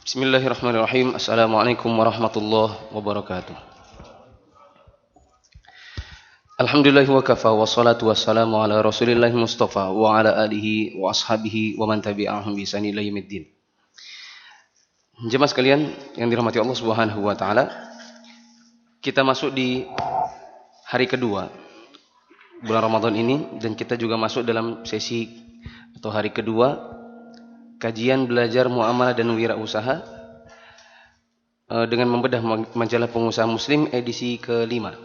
Bismillahirrahmanirrahim. Assalamualaikum warahmatullahi wabarakatuh. Alhamdulillah wa kafa wa salatu wassalamu ala rasulillahi mustafa wa ala alihi wa ashabihi wa man tabi'ahum bi ihsan ila yaumiddin. Jemaah sekalian yang dirahmati Allah Subhanahu wa taala, kita masuk di hari kedua bulan Ramadan ini dan kita juga masuk dalam sesi atau hari kedua kajian belajar muamalah dan wirausaha dengan membedah majalah pengusaha muslim edisi ke-5.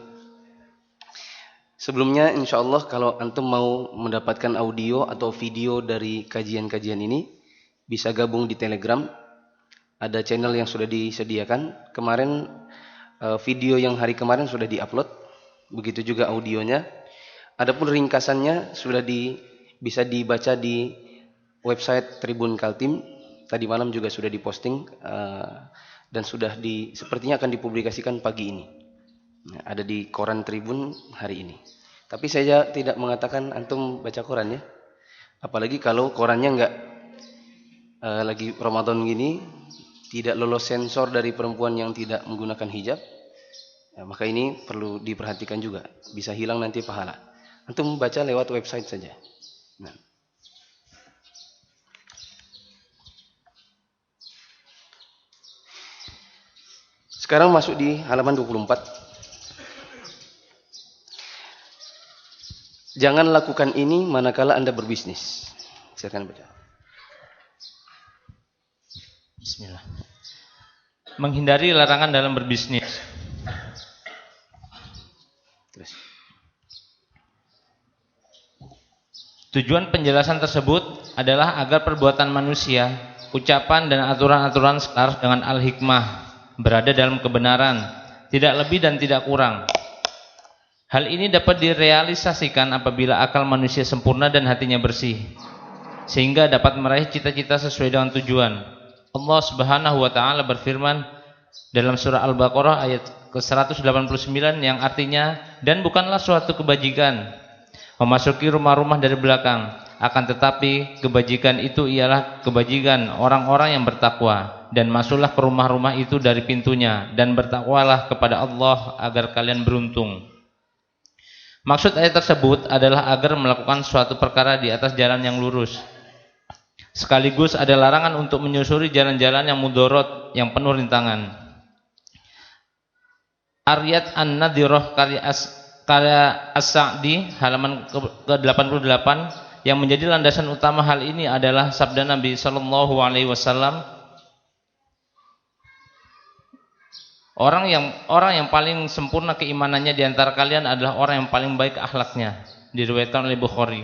Sebelumnya insyaallah kalau antum mau mendapatkan audio atau video dari kajian-kajian ini bisa gabung di Telegram. Ada channel yang sudah disediakan. Kemarin video yang hari kemarin sudah diupload, begitu juga audionya. Adapun ringkasannya sudah bisa dibaca di website Tribun Kaltim. Tadi malam juga sudah diposting dan sepertinya akan dipublikasikan pagi ini. Nah, ada di koran Tribun hari ini. Tapi saya tidak mengatakan antum baca koran ya. Apalagi kalau korannya enggak lagi Ramadan gini, tidak lolos sensor dari perempuan yang tidak menggunakan hijab. Ya, maka ini perlu diperhatikan juga. Bisa hilang nanti pahala. Antum baca lewat website saja. Nah. Sekarang masuk di halaman 24. Jangan lakukan ini manakala Anda berbisnis. Silakan baca. Bismillah. Menghindari larangan dalam berbisnis. Terus. Tujuan penjelasan tersebut adalah agar perbuatan manusia, ucapan dan aturan-aturan selaras dengan al-hikmah, berada dalam kebenaran, tidak lebih dan tidak kurang. Hal ini dapat direalisasikan apabila akal manusia sempurna dan hatinya bersih, sehingga dapat meraih cita-cita sesuai dengan tujuan. Allah Subhanahu wa taala berfirman dalam surah Al-Baqarah ayat ke-189 yang artinya, dan bukanlah suatu kebajikan memasuki rumah-rumah dari belakang, akan tetapi kebajikan itu ialah kebajikan orang-orang yang bertakwa, dan masuklah ke rumah-rumah itu dari pintunya, dan bertakwalah kepada Allah agar kalian beruntung. Maksud ayat tersebut adalah agar melakukan suatu perkara di atas jalan yang lurus. Sekaligus ada larangan untuk menyusuri jalan-jalan yang mudorot, yang penuh rintangan. Aryat An-Nadhirah karya As-Sa'di halaman ke-88 yang menjadi landasan utama hal ini adalah sabda Nabi sallallahu alaihi wasallam, Orang yang paling sempurna keimanannya di antara kalian adalah orang yang paling baik akhlaknya. Diriwayatkan oleh Bukhari.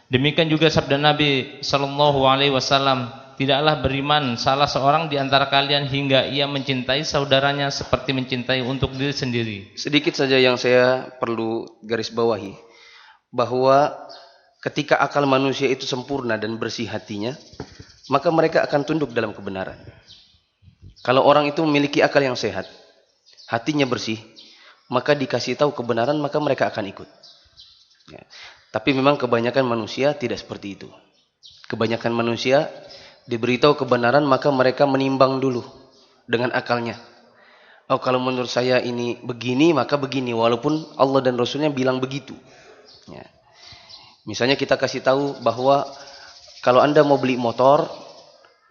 Demikian juga sabda Nabi sallallahu alaihi wasallam, tidaklah beriman salah seorang di antara kalian hingga ia mencintai saudaranya seperti mencintai untuk diri sendiri. Sedikit saja yang saya perlu garis bawahi, bahwa ketika akal manusia itu sempurna dan bersih hatinya, maka mereka akan tunduk dalam kebenaran. Kalau orang itu memiliki akal yang sehat, hatinya bersih, maka dikasih tahu kebenaran, maka mereka akan ikut. Ya. Tapi memang kebanyakan manusia tidak seperti itu. Kebanyakan manusia diberitahu kebenaran, maka mereka menimbang dulu dengan akalnya. Oh, kalau menurut saya ini begini, maka begini, walaupun Allah dan Rasulnya bilang begitu. Ya. Misalnya kita kasih tahu bahwa kalau Anda mau beli motor,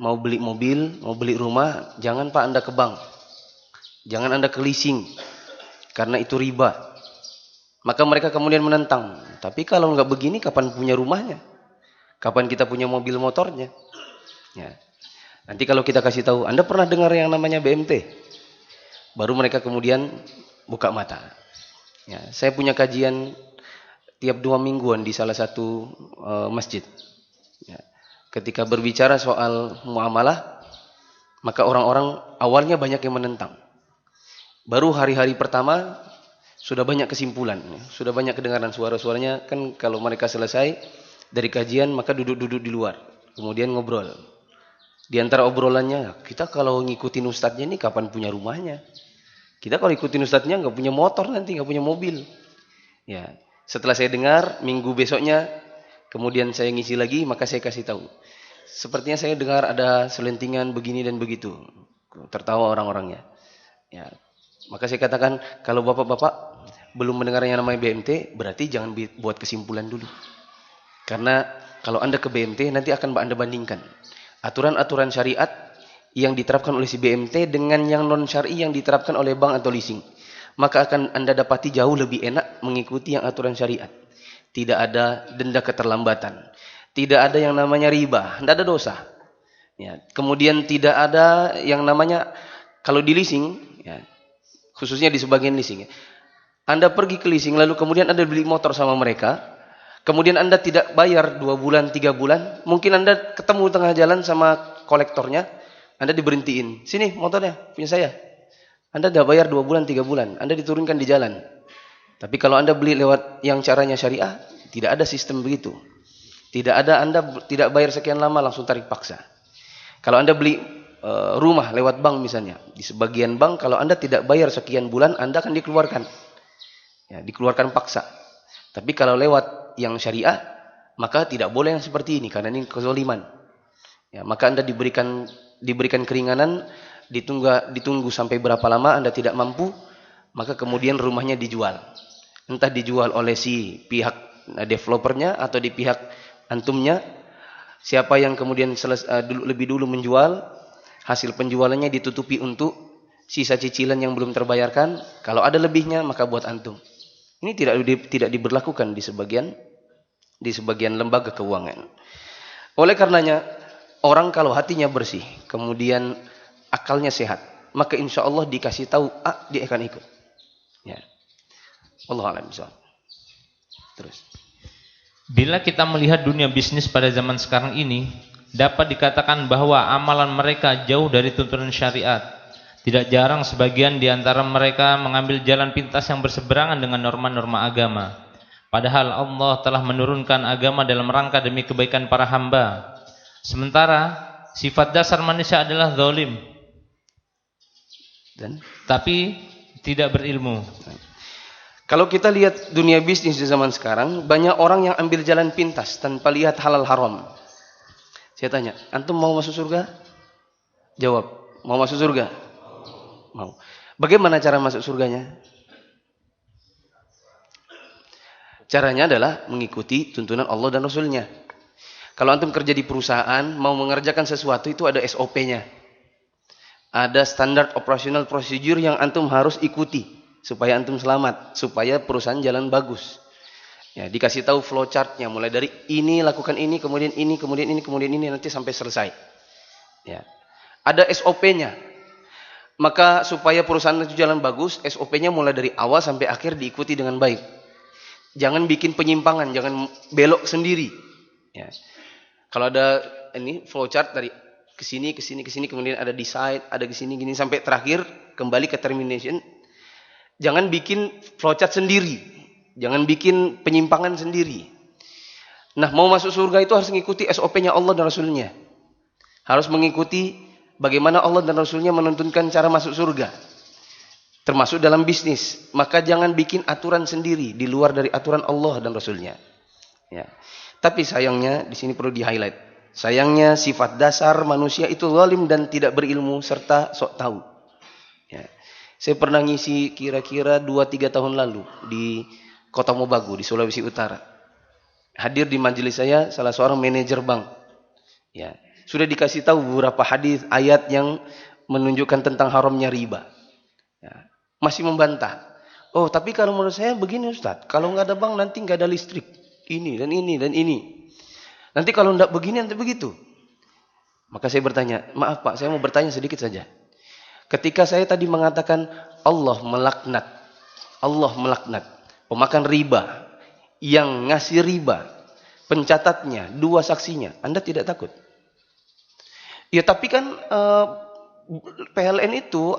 mau beli mobil, mau beli rumah, jangan Pak Anda ke bank. Jangan Anda ke leasing, karena itu riba. Maka mereka kemudian menentang. Tapi kalau nggak begini, kapan punya rumahnya? Kapan kita punya mobil motornya? Ya. Nanti kalau kita kasih tahu, Anda pernah dengar yang namanya BMT? Baru mereka kemudian buka mata. Ya. Saya punya kajian tiap 2 mingguan di salah satu masjid. Ya. Ketika berbicara soal muamalah, maka orang-orang awalnya banyak yang menentang. Baru hari-hari pertama sudah banyak kesimpulan, sudah banyak kedengaran suara-suaranya. Kan kalau mereka selesai dari kajian, maka duduk-duduk di luar, kemudian ngobrol. Di antara obrolannya, kita kalau ngikutin ustadznya ini kapan punya rumahnya? Kita kalau ikutin ustadznya nggak punya motor nanti, nggak punya mobil. Ya, setelah saya dengar, minggu besoknya kemudian saya ngisi lagi, maka saya kasih tahu. sepertinya saya dengar ada selentingan begini dan begitu. Tertawa orang-orangnya. Ya. Maka saya katakan, kalau bapak-bapak belum mendengar yang namanya BMT, berarti jangan buat kesimpulan dulu. Karena kalau Anda ke BMT, nanti akan Anda bandingkan aturan-aturan syariat yang diterapkan oleh si BMT dengan yang non-syar'i yang diterapkan oleh bank atau leasing. Maka akan Anda dapati jauh lebih enak mengikuti yang aturan syariat. Tidak ada denda keterlambatan. Tidak ada yang namanya riba. Tidak ada dosa. Ya. Kemudian tidak ada yang namanya, kalau di leasing, ya, khususnya di sebagian leasing, ya, Anda pergi ke leasing lalu kemudian Anda beli motor sama mereka, kemudian Anda tidak bayar 2 bulan, 3 bulan, mungkin Anda ketemu tengah jalan sama kolektornya, Anda diberhentiin, sini motornya punya saya. Anda tidak bayar 2 bulan, 3 bulan, Anda diturunkan di jalan. Tapi kalau Anda beli lewat yang caranya syariah, tidak ada sistem begitu. Tidak ada, Anda tidak bayar sekian lama langsung tarik paksa. Kalau Anda beli rumah lewat bank misalnya, di sebagian bank kalau Anda tidak bayar sekian bulan, Anda akan dikeluarkan. Ya, dikeluarkan paksa. Tapi kalau lewat yang syariah, maka tidak boleh yang seperti ini karena ini kezaliman. Ya, maka Anda diberikan keringanan, ditunggu sampai berapa lama Anda tidak mampu, maka kemudian rumahnya dijual. Entah dijual oleh si pihak developernya atau di pihak antumnya. Siapa yang kemudian lebih dulu menjual, hasil penjualannya ditutupi untuk sisa cicilan yang belum terbayarkan. Kalau ada lebihnya maka buat antum. Ini tidak diberlakukan di sebagian lembaga keuangan. Oleh karenanya, orang kalau hatinya bersih, kemudian akalnya sehat, maka insya Allah dikasih tahu dia akan ikut. Ya. Wallahu a'lam bishawab. Terus. Bila kita melihat dunia bisnis pada zaman sekarang ini, dapat dikatakan bahwa amalan mereka jauh dari tuntunan syariat. Tidak jarang sebagian di antara mereka mengambil jalan pintas yang berseberangan dengan norma-norma agama. Padahal Allah telah menurunkan agama dalam rangka demi kebaikan para hamba. Sementara sifat dasar manusia adalah zalim, tapi tidak berilmu. Kalau kita lihat dunia bisnis di zaman sekarang, banyak orang yang ambil jalan pintas tanpa lihat halal haram. Saya tanya, antum mau masuk surga? Jawab, mau masuk surga? Mau. Bagaimana cara masuk surganya? Caranya adalah mengikuti tuntunan Allah dan Rasulnya. Kalau antum kerja di perusahaan, mau mengerjakan sesuatu itu ada SOP-nya. Ada standard operational procedure yang antum harus ikuti supaya antum selamat, supaya perusahaan jalan bagus. Ya, dikasih tahu flowchart-nya, mulai dari ini lakukan ini, kemudian ini, kemudian ini, kemudian ini, nanti sampai selesai. Ya. Ada SOP-nya. Maka supaya perusahaan itu jalan bagus, SOP-nya mulai dari awal sampai akhir diikuti dengan baik. Jangan bikin penyimpangan, jangan belok sendiri. Ya. Kalau ada ini flowchart dari ke sini, kemudian ada decide, ada ke sini, gini sampai terakhir kembali ke termination. Jangan bikin flowchart sendiri. Jangan bikin penyimpangan sendiri. Nah, mau masuk surga itu harus mengikuti SOP-nya Allah dan Rasulnya. Harus mengikuti bagaimana Allah dan Rasulnya menuntunkan cara masuk surga. Termasuk dalam bisnis. Maka jangan bikin aturan sendiri di luar dari aturan Allah dan Rasulnya. Ya. Tapi sayangnya, di sini perlu di-highlight. Sayangnya sifat dasar manusia itu zalim dan tidak berilmu serta sok tahu. Ya. Saya pernah ngisi kira-kira 2-3 tahun lalu di Kota Mobagu di Sulawesi Utara. Hadir di majelis saya salah seorang manajer bank. Ya, sudah dikasih tahu beberapa hadis ayat yang menunjukkan tentang haramnya riba. Ya, masih membantah. Oh, tapi kalau menurut saya begini Ustaz, kalau nggak ada bank nanti nggak ada listrik. Ini dan ini dan ini. Nanti kalau nggak begini nanti begitu. Maka saya bertanya, maaf Pak, saya mau bertanya sedikit saja. Ketika saya tadi mengatakan Allah melaknat pemakan riba, yang ngasih riba, pencatatnya, 2 saksinya, Anda tidak takut? Ya tapi kan PLN itu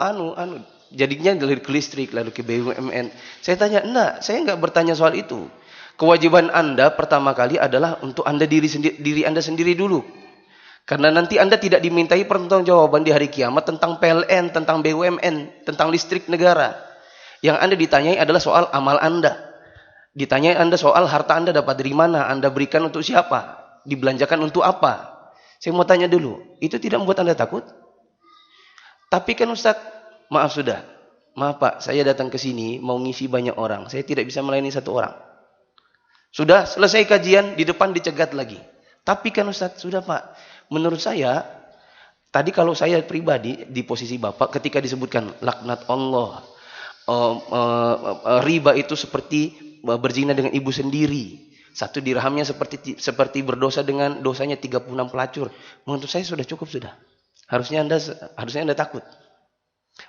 jadinya dari ke listrik lalu ke BUMN. Saya tanya, enggak, saya enggak bertanya soal itu. Kewajiban Anda pertama kali adalah untuk Anda diri Anda sendiri dulu. Karena nanti Anda tidak dimintai pertanggungjawaban di hari kiamat tentang PLN, tentang BUMN, tentang listrik negara. Yang Anda ditanyai adalah soal amal Anda. Ditanyai Anda soal harta Anda dapat dari mana, Anda berikan untuk siapa, dibelanjakan untuk apa. Saya mau tanya dulu, itu tidak membuat Anda takut? Tapi kan Ustaz, maaf sudah. Maaf Pak, saya datang ke sini mau ngisi banyak orang. Saya tidak bisa melayani satu orang. Sudah selesai kajian, di depan dicegat lagi. Tapi kan Ustaz, sudah Pak. Menurut saya, tadi kalau saya pribadi di posisi Bapak, ketika disebutkan laknat Allah, riba itu seperti berzina dengan ibu sendiri. 1 dirhamnya seperti berdosa dengan dosanya 36 pelacur. Menurut saya sudah cukup sudah. Harusnya Anda takut.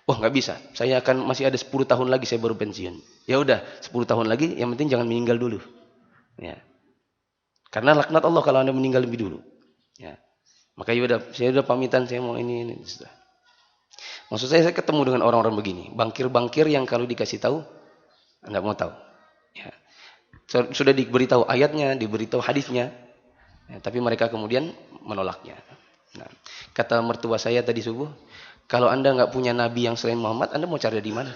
Wah, nggak bisa. Saya akan masih ada 10 tahun lagi saya baru pensiun. Ya udah, 10 tahun lagi, yang penting jangan meninggal dulu. Ya. Karena laknat Allah kalau Anda meninggal lebih dulu. Ya. Maka saya udah pamitan, saya mau ini. Maksud saya ketemu dengan orang-orang begini, bankir-bankir yang kalau dikasih tahu, Anda mau tahu. Ya. Sudah diberitahu ayatnya, diberitahu hadisnya, ya, tapi mereka kemudian menolaknya. Nah, kata mertua saya tadi subuh, kalau Anda nggak punya nabi yang selain Muhammad, Anda mau cari di mana?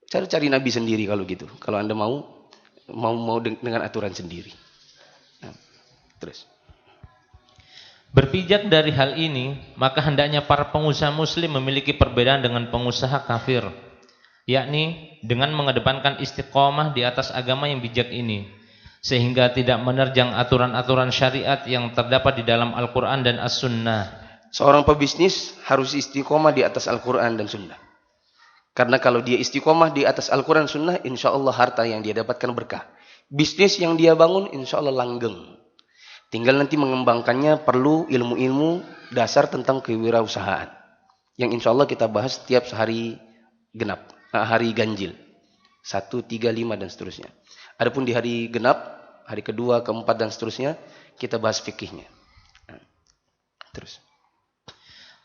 Cari nabi sendiri kalau gitu. Kalau Anda mau dengan aturan sendiri. Nah, terus. Berpijak dari hal ini, maka hendaknya para pengusaha muslim memiliki perbedaan dengan pengusaha kafir, yakni dengan mengedepankan istiqomah di atas agama yang bijak ini, sehingga tidak menerjang aturan-aturan syariat yang terdapat di dalam Al-Quran dan As-Sunnah. Seorang pebisnis harus istiqomah di atas Al-Quran dan Sunnah. Karena kalau dia istiqomah di atas Al-Quran dan Sunnah, insya Allah harta yang dia dapatkan berkah. Bisnis yang dia bangun, insya Allah langgeng. Tinggal nanti mengembangkannya perlu ilmu-ilmu dasar tentang kewirausahaan. Yang insya Allah kita bahas setiap hari genap, hari ganjil. 1, 3, 5 dan seterusnya. Adapun di hari genap, hari kedua, keempat dan seterusnya, kita bahas fikihnya. Terus.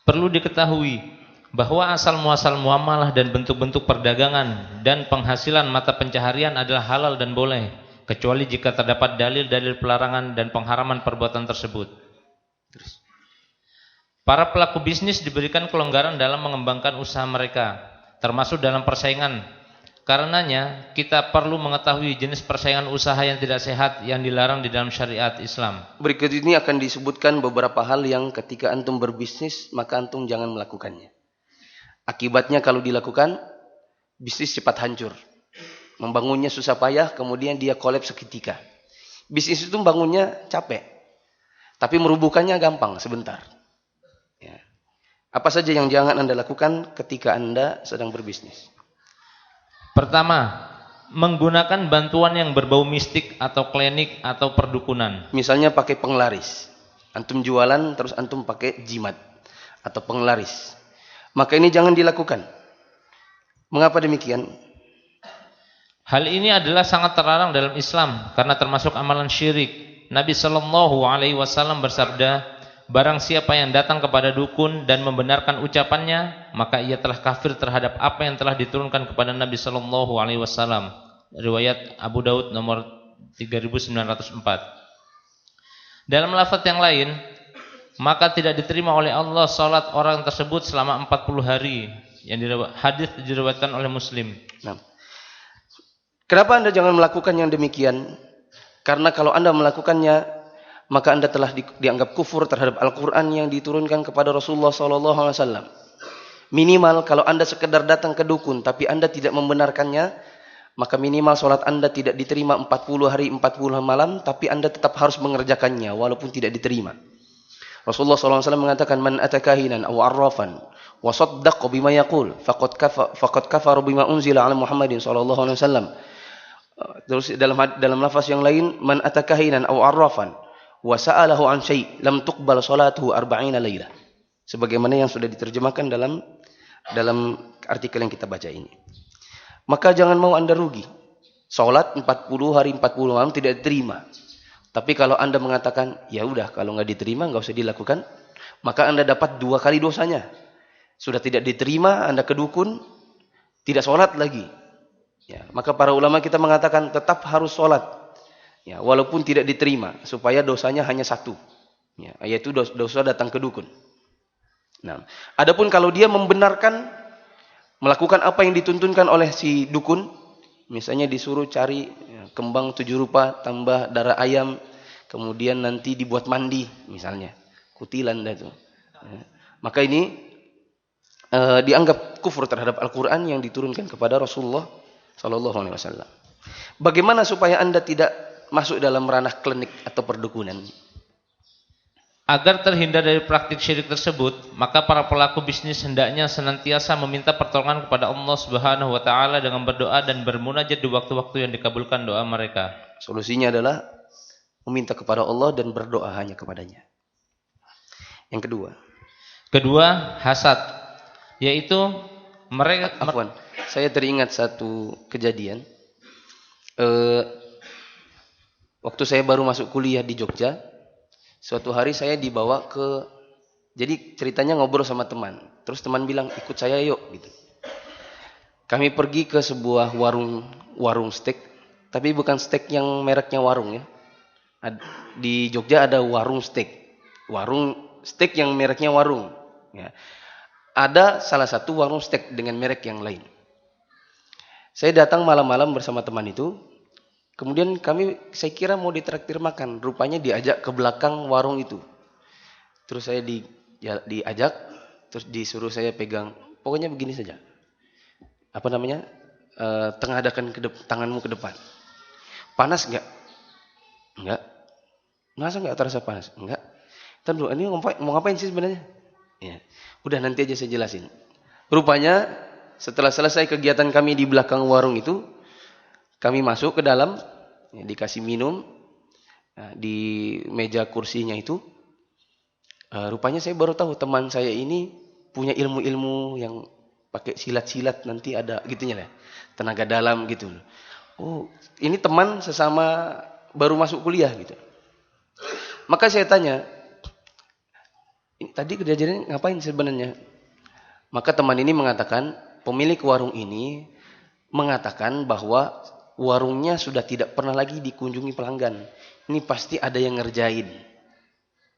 Perlu diketahui bahwa asal muasal muamalah dan bentuk-bentuk perdagangan dan penghasilan mata pencaharian adalah halal dan boleh, kecuali jika terdapat dalil-dalil pelarangan dan pengharaman perbuatan tersebut. Terus. Para pelaku bisnis diberikan kelonggaran dalam mengembangkan usaha mereka, termasuk dalam persaingan. Karenanya, kita perlu mengetahui jenis persaingan usaha yang tidak sehat yang dilarang di dalam syariat Islam. Berikut ini akan disebutkan beberapa hal yang ketika antum berbisnis, maka antum jangan melakukannya. Akibatnya kalau dilakukan, bisnis cepat hancur. Membangunnya susah payah, kemudian dia kolaps seketika. Bisnis itu bangunnya capek, tapi merubuhkannya gampang, sebentar. Ya. Apa saja yang jangan Anda lakukan ketika Anda sedang berbisnis? Pertama, menggunakan bantuan yang berbau mistik atau klinik atau perdukunan. Misalnya pakai penglaris. Antum jualan terus antum pakai jimat atau penglaris. Maka ini jangan dilakukan. Mengapa demikian? Hal ini adalah sangat terlarang dalam Islam karena termasuk amalan syirik. Nabi SAW bersabda, barang siapa yang datang kepada dukun dan membenarkan ucapannya, maka ia telah kafir terhadap apa yang telah diturunkan kepada Nabi SAW. Riwayat Abu Daud nomor 3904. Dalam lafaz yang lain, maka tidak diterima oleh Allah salat orang tersebut selama 40 hari. Yang hadis diriwayatkan oleh Muslim. Nah, kenapa Anda jangan melakukan yang demikian? Karena kalau Anda melakukannya, maka Anda telah dianggap kufur terhadap Al-Quran yang diturunkan kepada Rasulullah SAW. Minimal kalau Anda sekedar datang ke dukun, tapi Anda tidak membenarkannya, maka minimal sholat Anda tidak diterima 40 hari 40 malam, tapi Anda tetap harus mengerjakannya walaupun tidak diterima. Rasulullah SAW mengatakan, man atakahinan aw arrafan wa saddaqa bima yaqul faqad kafara bima unzila ala Muhammadin sallallahu alaihi wasallam. Terus dalam lafaz yang lain, man atakahinan aw arrafan wa sa'alahu an syai' lam tuqbal salatuhu 40 lailah. Sebagaimana yang sudah diterjemahkan dalam artikel yang kita baca ini. Maka jangan mau Anda rugi. Salat 40 hari 40 malam tidak diterima. Tapi kalau Anda mengatakan, ya udah kalau enggak diterima enggak usah dilakukan, maka Anda dapat 2 kali dosanya. Sudah tidak diterima, Anda ke dukun, tidak salat lagi. Ya, maka para ulama kita mengatakan tetap harus salat. Ya, walaupun tidak diterima, supaya dosanya hanya 1. Ya, yaitu dosa datang ke dukun. Nah, adapun kalau dia membenarkan melakukan apa yang dituntunkan oleh si dukun, misalnya disuruh cari kembang 7 rupa tambah darah ayam, kemudian nanti dibuat mandi misalnya, kutilan dah itu. Maka ini dianggap kufur terhadap Al-Quran yang diturunkan kepada Rasulullah Sallallahu Alaihi Wasallam. Bagaimana supaya Anda tidak masuk dalam ranah klinik atau perdukunan? Agar terhindar dari praktik syirik tersebut, maka para pelaku bisnis hendaknya senantiasa meminta pertolongan kepada Allah Subhanahu wa taala dengan berdoa dan bermunajat di waktu-waktu yang dikabulkan doa mereka. Solusinya adalah meminta kepada Allah dan berdoa hanya kepadanya. Yang kedua, hasad, yaitu mereka saya teringat satu kejadian. Waktu saya baru masuk kuliah di Jogja, suatu hari saya dibawa jadi ceritanya ngobrol sama teman. Terus teman bilang, ikut saya yuk gitu. Kami pergi ke sebuah warung steak, tapi bukan steak yang mereknya warung ya. Di Jogja ada warung steak yang mereknya warung. Ya. Ada salah satu warung steak dengan merek yang lain. Saya datang malam-malam bersama teman itu. Kemudian saya kira mau ditraktir makan. Rupanya diajak ke belakang warung itu. Terus saya diajak, terus disuruh saya pegang. Pokoknya begini saja. Tengadahkan tanganmu ke depan. Panas enggak? Enggak. Masa enggak terasa panas? Enggak. Ntar dulu, ini mau ngapain sih sebenarnya? Ya. Udah nanti aja saya jelasin. Rupanya setelah selesai kegiatan kami di belakang warung itu, kami masuk ke dalam, ya, dikasih minum, di meja kursinya itu. Rupanya saya baru tahu teman saya ini punya ilmu-ilmu yang pakai silat-silat nanti ada gitunya lah, tenaga dalam gitu. Oh, ini teman sesama baru masuk kuliah gitu. Maka saya tanya, tadi kejadiannya ngapain sebenarnya? Maka teman ini mengatakan, pemilik warung ini mengatakan bahwa warungnya sudah tidak pernah lagi dikunjungi pelanggan. Ini pasti ada yang ngerjain.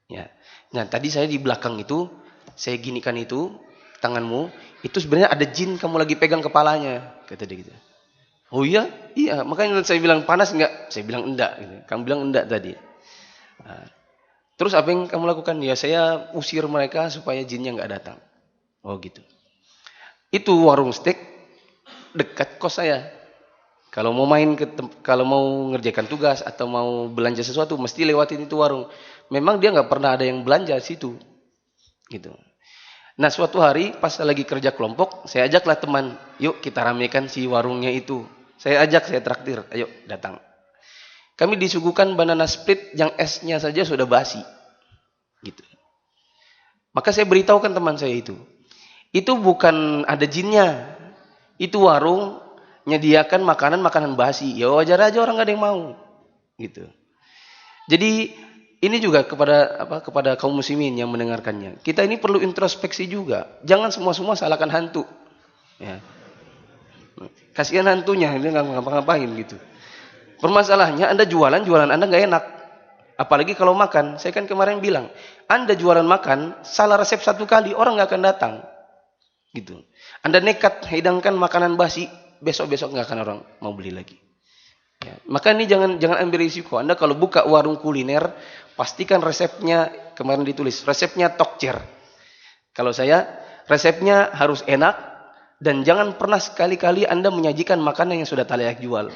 Ya. Nah, tadi saya di belakang itu, saya ginikan itu, tanganmu, itu sebenarnya ada jin kamu lagi pegang kepalanya. Kata dia gitu. Oh iya? Iya. Makanya saya bilang panas enggak? Saya bilang enggak. Gitu. Kamu bilang enggak tadi. Nah, terus apa yang kamu lakukan? Ya saya usir mereka supaya jinnya enggak datang. Oh gitu. Itu warung steak dekat kos saya. Kalau mau ngerjakan tugas atau mau belanja sesuatu mesti lewatin itu warung. Memang dia nggak pernah ada yang belanja situ, gitu. Nah suatu hari pas lagi kerja kelompok, saya ajaklah teman, yuk kita ramekan si warungnya itu. Saya traktir, ayo datang. Kami disuguhkan banana split yang esnya saja sudah basi, gitu. Maka saya beritahukan teman saya itu bukan ada jinnya, itu warung menyediakan makanan basi. Ya wajar aja orang gak ada yang mau. Gitu. Jadi ini juga kepada kaum muslimin yang mendengarkannya. Kita ini perlu introspeksi juga. Jangan semua salahkan hantu. Ya. Kasihan hantunya, dia nggak ngapa-ngapain gitu. Permasalahannya Anda jualan Anda nggak enak. Apalagi kalau makan. Saya kan kemarin bilang, Anda jualan makan, salah resep satu kali orang nggak akan datang. Gitu. Anda nekat hidangkan makanan basi, besok-besok nggak akan orang mau beli lagi. Ya. Maka ini jangan ambil risiko. Anda kalau buka warung kuliner, pastikan resepnya kemarin ditulis, resepnya tokcer. Kalau saya, resepnya harus enak dan jangan pernah sekali-kali Anda menyajikan makanan yang sudah tak layak jual.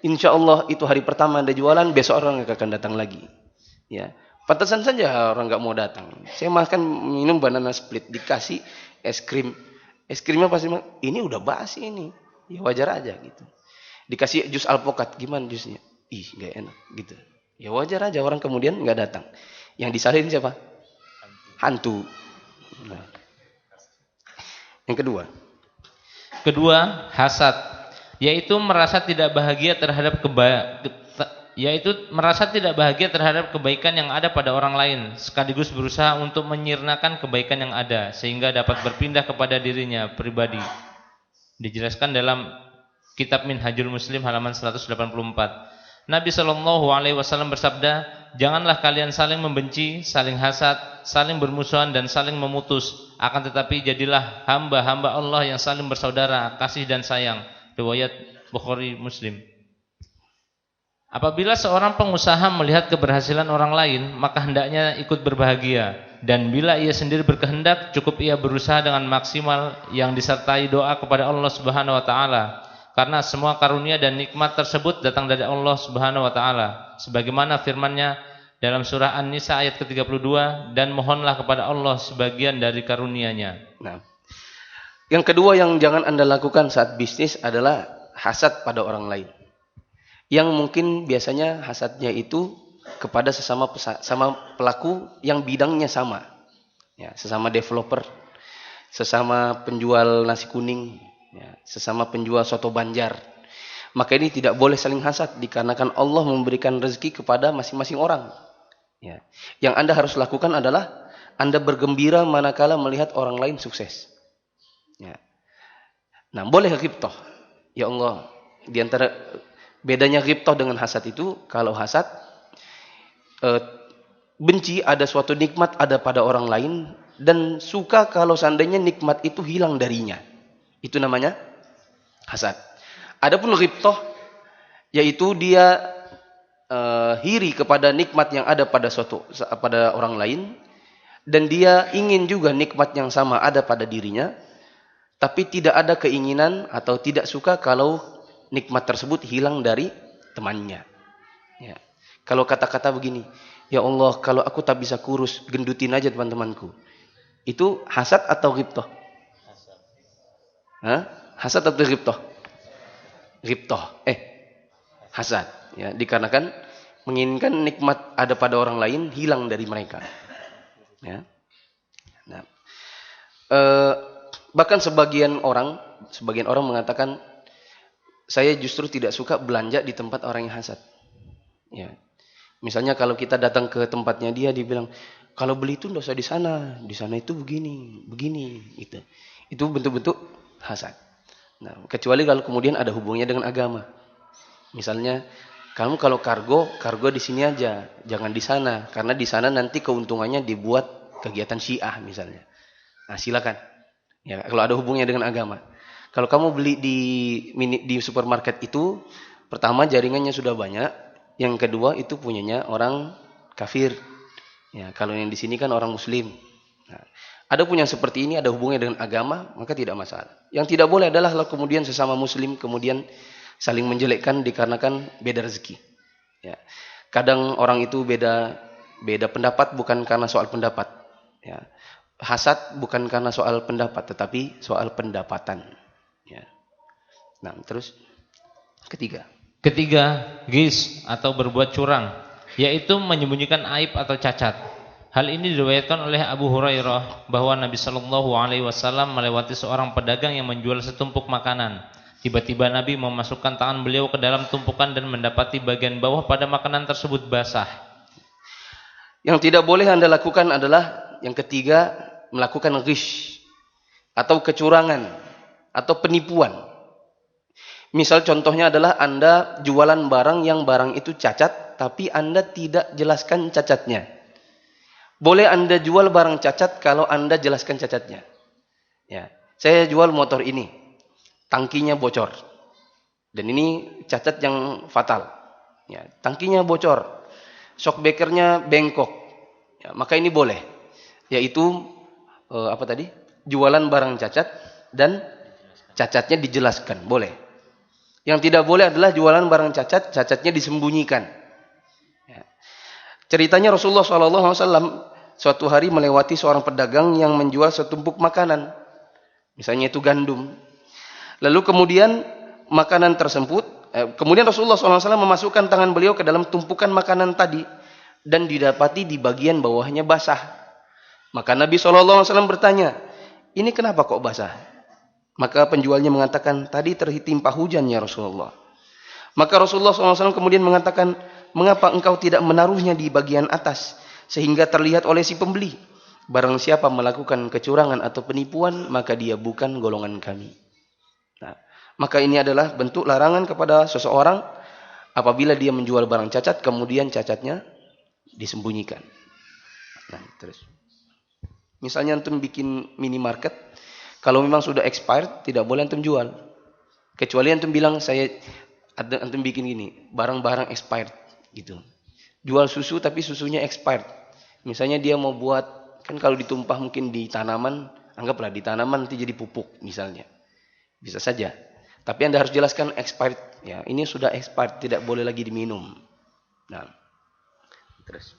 Insya Allah itu hari pertama Anda jualan, besok orang nggak akan datang lagi. Ya, pantasan saja orang nggak mau datang. Saya makan minum banana split, dikasih es krim. Es krimnya pasti ini udah basi ini. Ya wajar aja gitu. Dikasih jus alpukat, gimana jusnya? Ih, nggak enak gitu. Ya wajar aja orang kemudian nggak datang. Yang disalahin siapa? Hantu. Nah. Yang kedua, hasad, yaitu merasa tidak bahagia terhadap kebaikan yang ada pada orang lain, sekaligus berusaha untuk menyirnakan kebaikan yang ada sehingga dapat berpindah kepada dirinya pribadi. Dijelaskan dalam Kitab Minhajul Muslim halaman 184. Nabi SAW bersabda, janganlah kalian saling membenci, saling hasad, saling bermusuhan dan saling memutus. Akan tetapi jadilah hamba-hamba Allah yang saling bersaudara, kasih dan sayang. Riwayat Bukhari Muslim. Apabila seorang pengusaha melihat keberhasilan orang lain, maka hendaknya ikut berbahagia. Dan bila ia sendiri berkehendak, cukup ia berusaha dengan maksimal yang disertai doa kepada Allah Subhanahu wa taala. Karena semua karunia dan nikmat tersebut datang dari Allah Subhanahu wa taala. Sebagaimana firman-Nya dalam surah An-Nisa ayat ke-32, dan mohonlah kepada Allah sebagian dari karunia-Nya. Nah, yang kedua yang jangan Anda lakukan saat bisnis adalah hasad pada orang lain. Yang mungkin biasanya hasadnya itu kepada sesama pelaku yang bidangnya sama. Ya, sesama developer, sesama penjual nasi kuning, ya, sesama penjual soto Banjar. Maka ini tidak boleh saling hasad dikarenakan Allah memberikan rezeki kepada masing-masing orang. Ya. Yang Anda harus lakukan adalah Anda bergembira manakala melihat orang lain sukses. Ya. Nah, boleh ghibthah. Ya Allah, di antara bedanya ghibthah dengan hasad itu, kalau hasad benci ada suatu nikmat ada pada orang lain dan suka kalau seandainya nikmat itu hilang darinya. Itu namanya hasad. Adapun ghibthah yaitu dia hiri kepada nikmat yang ada pada orang lain dan dia ingin juga nikmat yang sama ada pada dirinya, tapi tidak ada keinginan atau tidak suka kalau nikmat tersebut hilang dari temannya. Ya. Kalau kata-kata begini, ya Allah, kalau aku tak bisa kurus, gendutin aja teman-temanku. Itu hasad atau ghibthah? Hasad atau ghibthah? Ghibthah. Hasad. Ya, dikarenakan menginginkan nikmat ada pada orang lain hilang dari mereka. Ya. Nah, bahkan sebagian orang mengatakan, saya justru tidak suka belanja di tempat orang yang hasad. Ya. Misalnya kalau kita datang ke tempatnya dia bilang, kalau beli itu nggak usah di sana itu begini, gitu. Itu bentuk-bentuk hasad. Nah, kecuali kalau kemudian ada hubungannya dengan agama. Misalnya, kamu kalau kargo di sini aja, jangan di sana, karena di sana nanti keuntungannya dibuat kegiatan Syiah misalnya. Nah, silakan. Ya, kalau ada hubungannya dengan agama. Kalau kamu beli di supermarket itu, pertama jaringannya sudah banyak, yang kedua itu punyanya orang kafir. Ya, kalau yang di sini kan orang muslim. Nah, ada pun yang seperti ini ada hubungannya dengan agama, maka tidak masalah. Yang tidak boleh adalah kalau kemudian sesama muslim kemudian saling menjelekkan dikarenakan beda rezeki. Ya. Kadang orang itu beda pendapat bukan karena soal pendapat. Ya. Hasad bukan karena soal pendapat, tetapi soal pendapatan. Ya. Nah, terus ketiga, ghis atau berbuat curang, yaitu menyembunyikan aib atau cacat. Hal ini diriwayatkan oleh Abu Hurairah bahwa Nabi Shallallahu Alaihi Wasallam melewati seorang pedagang yang menjual setumpuk makanan. Tiba-tiba Nabi memasukkan tangan beliau ke dalam tumpukan dan mendapati bagian bawah pada makanan tersebut basah. Yang tidak boleh Anda lakukan adalah yang ketiga, melakukan ghish atau kecurangan atau penipuan. Misal contohnya adalah Anda jualan barang yang barang itu cacat, tapi Anda tidak jelaskan cacatnya. Boleh Anda jual barang cacat kalau Anda jelaskan cacatnya. Ya, saya jual motor ini, tangkinya bocor, dan ini cacat yang fatal. Ya, tangkinya bocor, shockbreakernya bengkok. Ya, maka ini boleh, yaitu jualan barang cacat dan cacatnya dijelaskan, boleh. Yang tidak boleh adalah jualan barang cacat, cacatnya disembunyikan. Ya. Ceritanya Rasulullah SAW suatu hari melewati seorang pedagang yang menjual setumpuk makanan, misalnya itu gandum. Lalu kemudian makanan tersebut, kemudian Rasulullah SAW memasukkan tangan beliau ke dalam tumpukan makanan tadi dan didapati di bagian bawahnya basah. Maka Nabi SAW bertanya, ini kenapa kok basah? Maka penjualnya mengatakan, tadi tertimpa hujan ya Rasulullah. Maka Rasulullah SAW kemudian mengatakan, mengapa engkau tidak menaruhnya di bagian atas sehingga terlihat oleh si pembeli? Barang siapa melakukan kecurangan atau penipuan, maka dia bukan golongan kami. Nah, maka ini adalah bentuk larangan kepada seseorang apabila dia menjual barang cacat, kemudian cacatnya disembunyikan. Nah, terus. Misalnya antum bikin minimarket, kalau memang sudah expired, tidak boleh antum jual. Kecuali antum bilang, Antum bikin gini, barang-barang expired gitu. Jual susu tapi susunya expired. Misalnya dia mau buat, kan kalau ditumpah mungkin di tanaman, anggaplah di tanaman nanti jadi pupuk misalnya. Bisa saja. Tapi Anda harus jelaskan expired. Ya, ini sudah expired, tidak boleh lagi diminum. Nah, terus.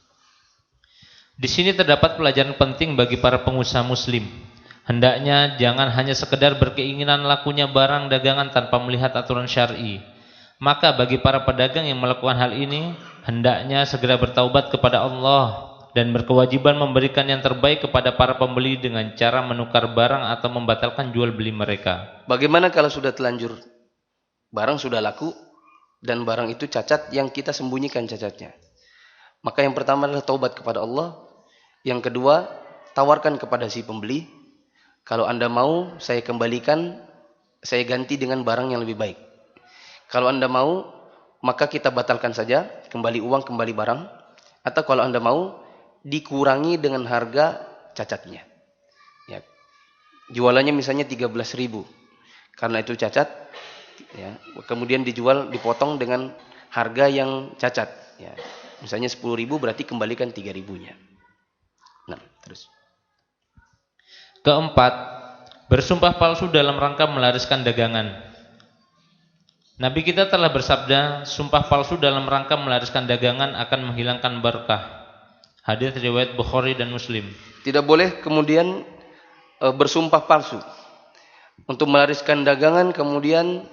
Di sini terdapat pelajaran penting bagi para pengusaha muslim. Hendaknya jangan hanya sekedar berkeinginan lakunya barang dagangan tanpa melihat aturan syar'i. Maka bagi para pedagang yang melakukan hal ini, hendaknya segera bertaubat kepada Allah dan berkewajiban memberikan yang terbaik kepada para pembeli dengan cara menukar barang atau membatalkan jual beli mereka. Bagaimana kalau sudah telanjur? Barang sudah laku dan barang itu cacat yang kita sembunyikan cacatnya. Maka yang pertama adalah taubat kepada Allah. Yang kedua, tawarkan kepada si pembeli, kalau Anda mau saya kembalikan, saya ganti dengan barang yang lebih baik. Kalau Anda mau, maka kita batalkan saja, kembali uang, kembali barang. Atau kalau Anda mau, dikurangi dengan harga cacatnya. Ya. Jualannya misalnya 13.000, karena itu cacat. Ya. Kemudian dijual, dipotong dengan harga yang cacat. Ya. Misalnya 10.000 berarti kembalikan 3.000-nya. Nah, terus. Keempat, bersumpah palsu dalam rangka melariskan dagangan. Nabi kita telah bersabda, sumpah palsu dalam rangka melariskan dagangan akan menghilangkan berkah. Hadis riwayat Bukhari dan Muslim. Tidak boleh kemudian bersumpah palsu untuk melariskan dagangan, kemudian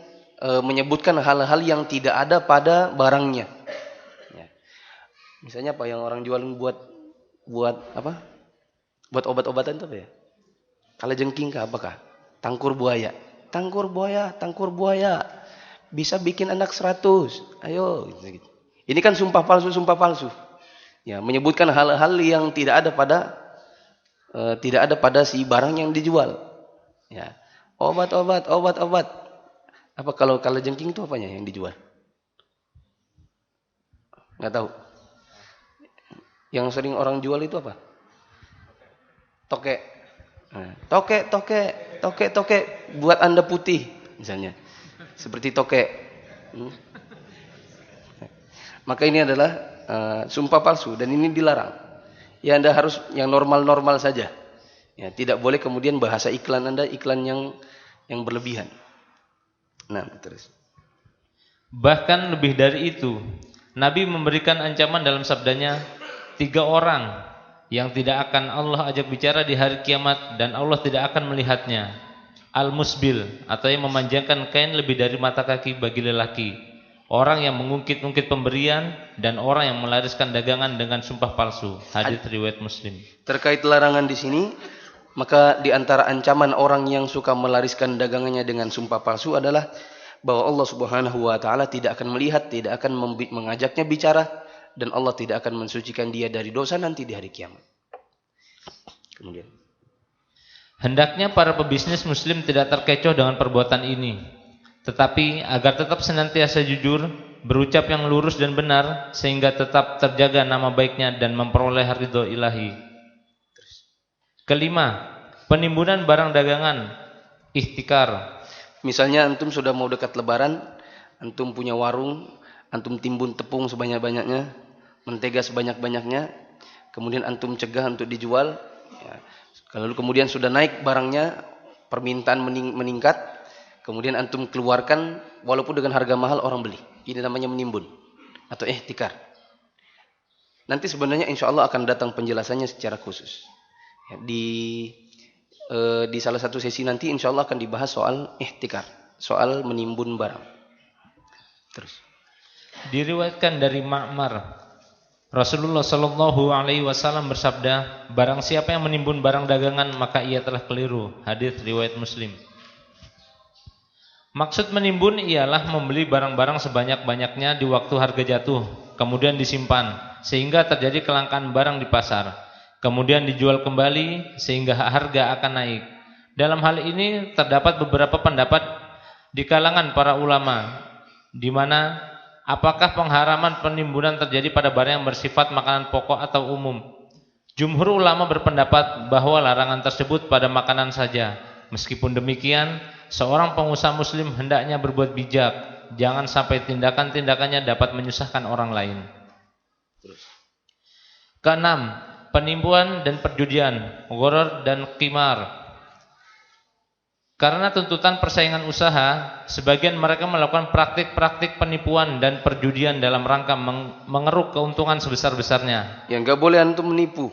menyebutkan hal-hal yang tidak ada pada barangnya. Ya. Misalnya apa yang orang jual buat apa? Buat obat-obatan itu apa ya? Kalajengking kah apakah? Tangkur buaya. Tangkur buaya. Bisa bikin anak 100. Ayo. Ini kan sumpah palsu. Ya, menyebutkan hal-hal yang tidak ada pada si barang yang dijual. Ya. Obat. Apa kalau kalajengking itu apanya yang dijual? Nggak tahu. Yang sering orang jual itu apa? Toke. Nah, toke buat Anda putih misalnya. Seperti toke. Maka ini adalah sumpah palsu dan ini dilarang. Ya, Anda harus yang normal-normal saja. Ya, tidak boleh kemudian bahasa iklan Anda iklan yang berlebihan. Nah, terus. Bahkan lebih dari itu, Nabi memberikan ancaman dalam sabdanya, 3 orang yang tidak akan Allah ajak bicara di hari kiamat dan Allah tidak akan melihatnya. Al-musbil, atau yang memanjangkan kain lebih dari mata kaki bagi lelaki. Orang yang mengungkit-ungkit pemberian dan orang yang melariskan dagangan dengan sumpah palsu. Hadis riwayat Muslim. Terkait larangan di sini, maka di antara ancaman orang yang suka melariskan dagangannya dengan sumpah palsu adalah bahwa Allah Subhanahu wa taala tidak akan melihat, tidak akan mengajaknya bicara, dan Allah tidak akan mensucikan dia dari dosa nanti di hari kiamat. Kemudian, hendaknya para pebisnis muslim tidak terkecoh dengan perbuatan ini, tetapi agar tetap senantiasa jujur, berucap yang lurus dan benar, sehingga tetap terjaga nama baiknya dan memperoleh ridho ilahi. Kelima, penimbunan barang dagangan, ihtikar. Misalnya antum sudah mau dekat lebaran, antum punya warung, antum timbun tepung sebanyak-banyaknya, mentega sebanyak-banyaknya, kemudian antum cegah untuk dijual. Ya. Kalau kemudian sudah naik barangnya, permintaan meningkat, kemudian antum keluarkan walaupun dengan harga mahal orang beli. Ini namanya menimbun atau ihtikar. Nanti sebenarnya insya Allah akan datang penjelasannya secara khusus. Ya, di salah satu sesi nanti insya Allah akan dibahas soal ihtikar, soal menimbun barang. Terus. Diriwayatkan dari Ma'mar, Rasulullah Shallallahu Alaihi Wasallam bersabda, barang siapa yang menimbun barang dagangan maka ia telah keliru. Hadis riwayat Muslim. Maksud menimbun ialah membeli barang-barang sebanyak-banyaknya di waktu harga jatuh, kemudian disimpan sehingga terjadi kelangkaan barang di pasar, kemudian dijual kembali sehingga harga akan naik. Dalam hal ini terdapat beberapa pendapat di kalangan para ulama, di mana apakah pengharaman penimbunan terjadi pada barang yang bersifat makanan pokok atau umum? Jumhur ulama berpendapat bahwa larangan tersebut pada makanan saja. Meskipun demikian, seorang pengusaha muslim hendaknya berbuat bijak, Jangan sampai tindakan-tindakannya dapat menyusahkan orang lain. Keenam, penipuan dan perjudian, gharar dan qimar. Karena tuntutan persaingan usaha, sebagian mereka melakukan praktik-praktik penipuan dan perjudian dalam rangka mengeruk keuntungan sebesar-besarnya. Ya nggak boleh antum menipu.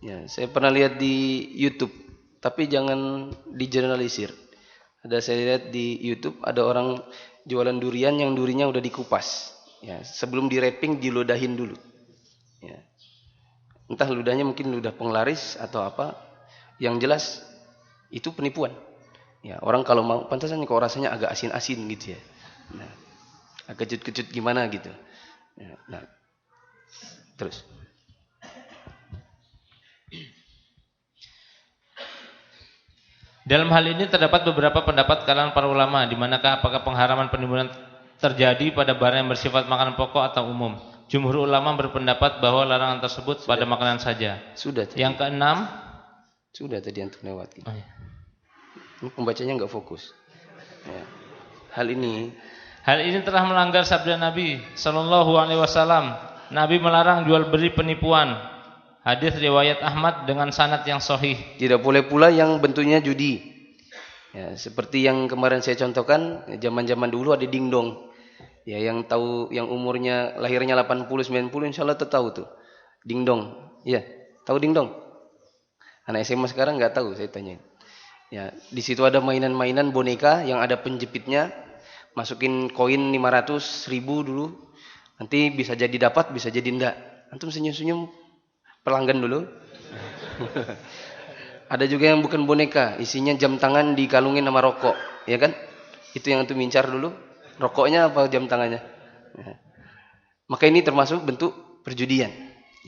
Ya, saya pernah lihat di YouTube, tapi jangan digeneralisir. Ada saya lihat di YouTube ada orang jualan durian yang durinya udah dikupas. Ya, sebelum di wrapping diludahin dulu. Ya. Entah ludahnya mungkin ludah penglaris atau apa. Yang jelas itu penipuan. Ya, orang kalau mau pantasan kok rasanya agak asin-asin gitu ya. Nah, agak kecut-kecut gimana gitu. Ya, nah, terus. Dalam hal ini terdapat beberapa pendapat kalangan para ulama, di manakah apakah pengharaman penipuan terjadi pada barang yang bersifat makanan pokok atau umum. Jumhur ulama berpendapat bahwa larangan tersebut pada makanan saja. Sudah. Tadi. Yang keenam, sudah tadi antum lewat. Gitu. Oh, ya. Ini pembacanya enggak fokus. Ya. Hal ini telah melanggar sabda Nabi Sallallahu Alaihi Wasallam. Nabi melarang jual beli penipuan. Hadis riwayat Ahmad dengan sanad yang sahih. Tidak boleh pula yang bentuknya judi. Ya, seperti yang kemarin saya contohkan, zaman-zaman dulu ada dingdong. Ya, yang tahu yang umurnya lahirnya 80 90 insyaallah tahu tuh. Dingdong. Iya, tahu dingdong? Anak SMA sekarang enggak tahu, saya tanya. Ya, di situ ada mainan-mainan boneka yang ada penjepitnya, masukin koin 500 ribu dulu, nanti bisa jadi dapat, bisa jadi enggak. Antum senyum-senyum, pelanggan dulu. Ada juga yang bukan boneka, isinya jam tangan dikalungin sama rokok, ya kan? Itu yang antum incar dulu, rokoknya apa jam tangannya. Ya. Maka ini termasuk bentuk perjudian.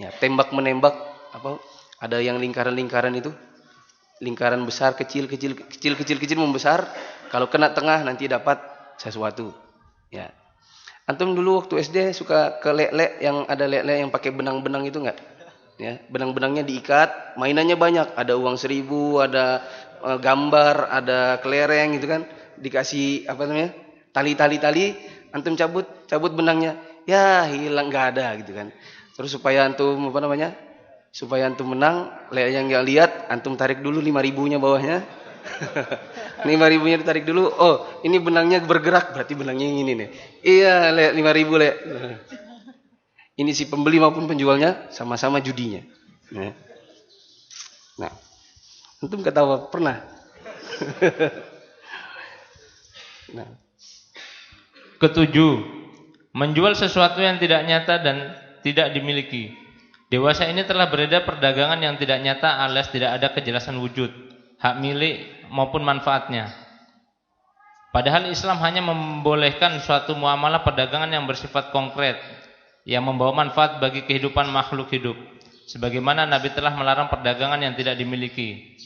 Ya, tembak menembak, apa? Ada yang lingkaran-lingkaran itu. Lingkaran besar, kecil membesar. Kalau kena tengah nanti dapat sesuatu. Ya. Antum dulu waktu SD suka ke lek-lek yang ada lek-lek yang pakai benang-benang itu enggak? Ya, benang-benangnya diikat, mainannya banyak. Ada uang 1000, ada gambar, ada kelereng gitu kan. Dikasih apa namanya? Tali, antum cabut benangnya. Ya, hilang enggak ada gitu kan. Terus supaya antum apa namanya? Supaya antum menang, yang enggak lihat, antum tarik dulu 5.000-nya bawahnya. 5.000-nya ditarik dulu. Oh, ini benangnya bergerak, berarti benangnya yang ini nih. Iya, 5.000, Le. Ini si pembeli maupun penjualnya sama-sama judinya. Nah, antum ketawa pernah? Nah. Ketujuh, menjual sesuatu yang tidak nyata dan tidak dimiliki. Dewasa ini telah beredar perdagangan yang tidak nyata alias tidak ada kejelasan wujud, hak milik maupun manfaatnya. Padahal Islam hanya membolehkan suatu muamalah perdagangan yang bersifat konkret, yang membawa manfaat bagi kehidupan makhluk hidup. Sebagaimana Nabi telah melarang perdagangan yang tidak dimiliki.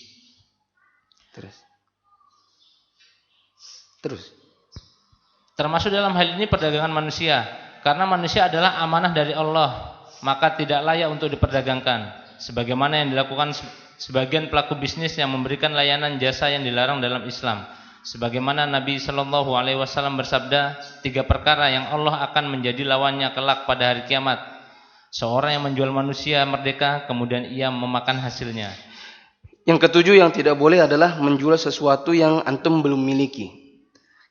Terus. Termasuk dalam hal ini perdagangan manusia, karena manusia adalah amanah dari Allah. Maka tidak layak untuk diperdagangkan, sebagaimana yang dilakukan sebagian pelaku bisnis yang memberikan layanan jasa yang dilarang dalam Islam. Sebagaimana Nabi Shallallahu Alaihi Wasallam bersabda, 3 perkara yang Allah akan menjadi lawannya kelak pada hari kiamat. Seorang yang menjual manusia merdeka, kemudian ia memakan hasilnya. Yang ketujuh yang tidak boleh adalah menjual sesuatu yang antum belum miliki,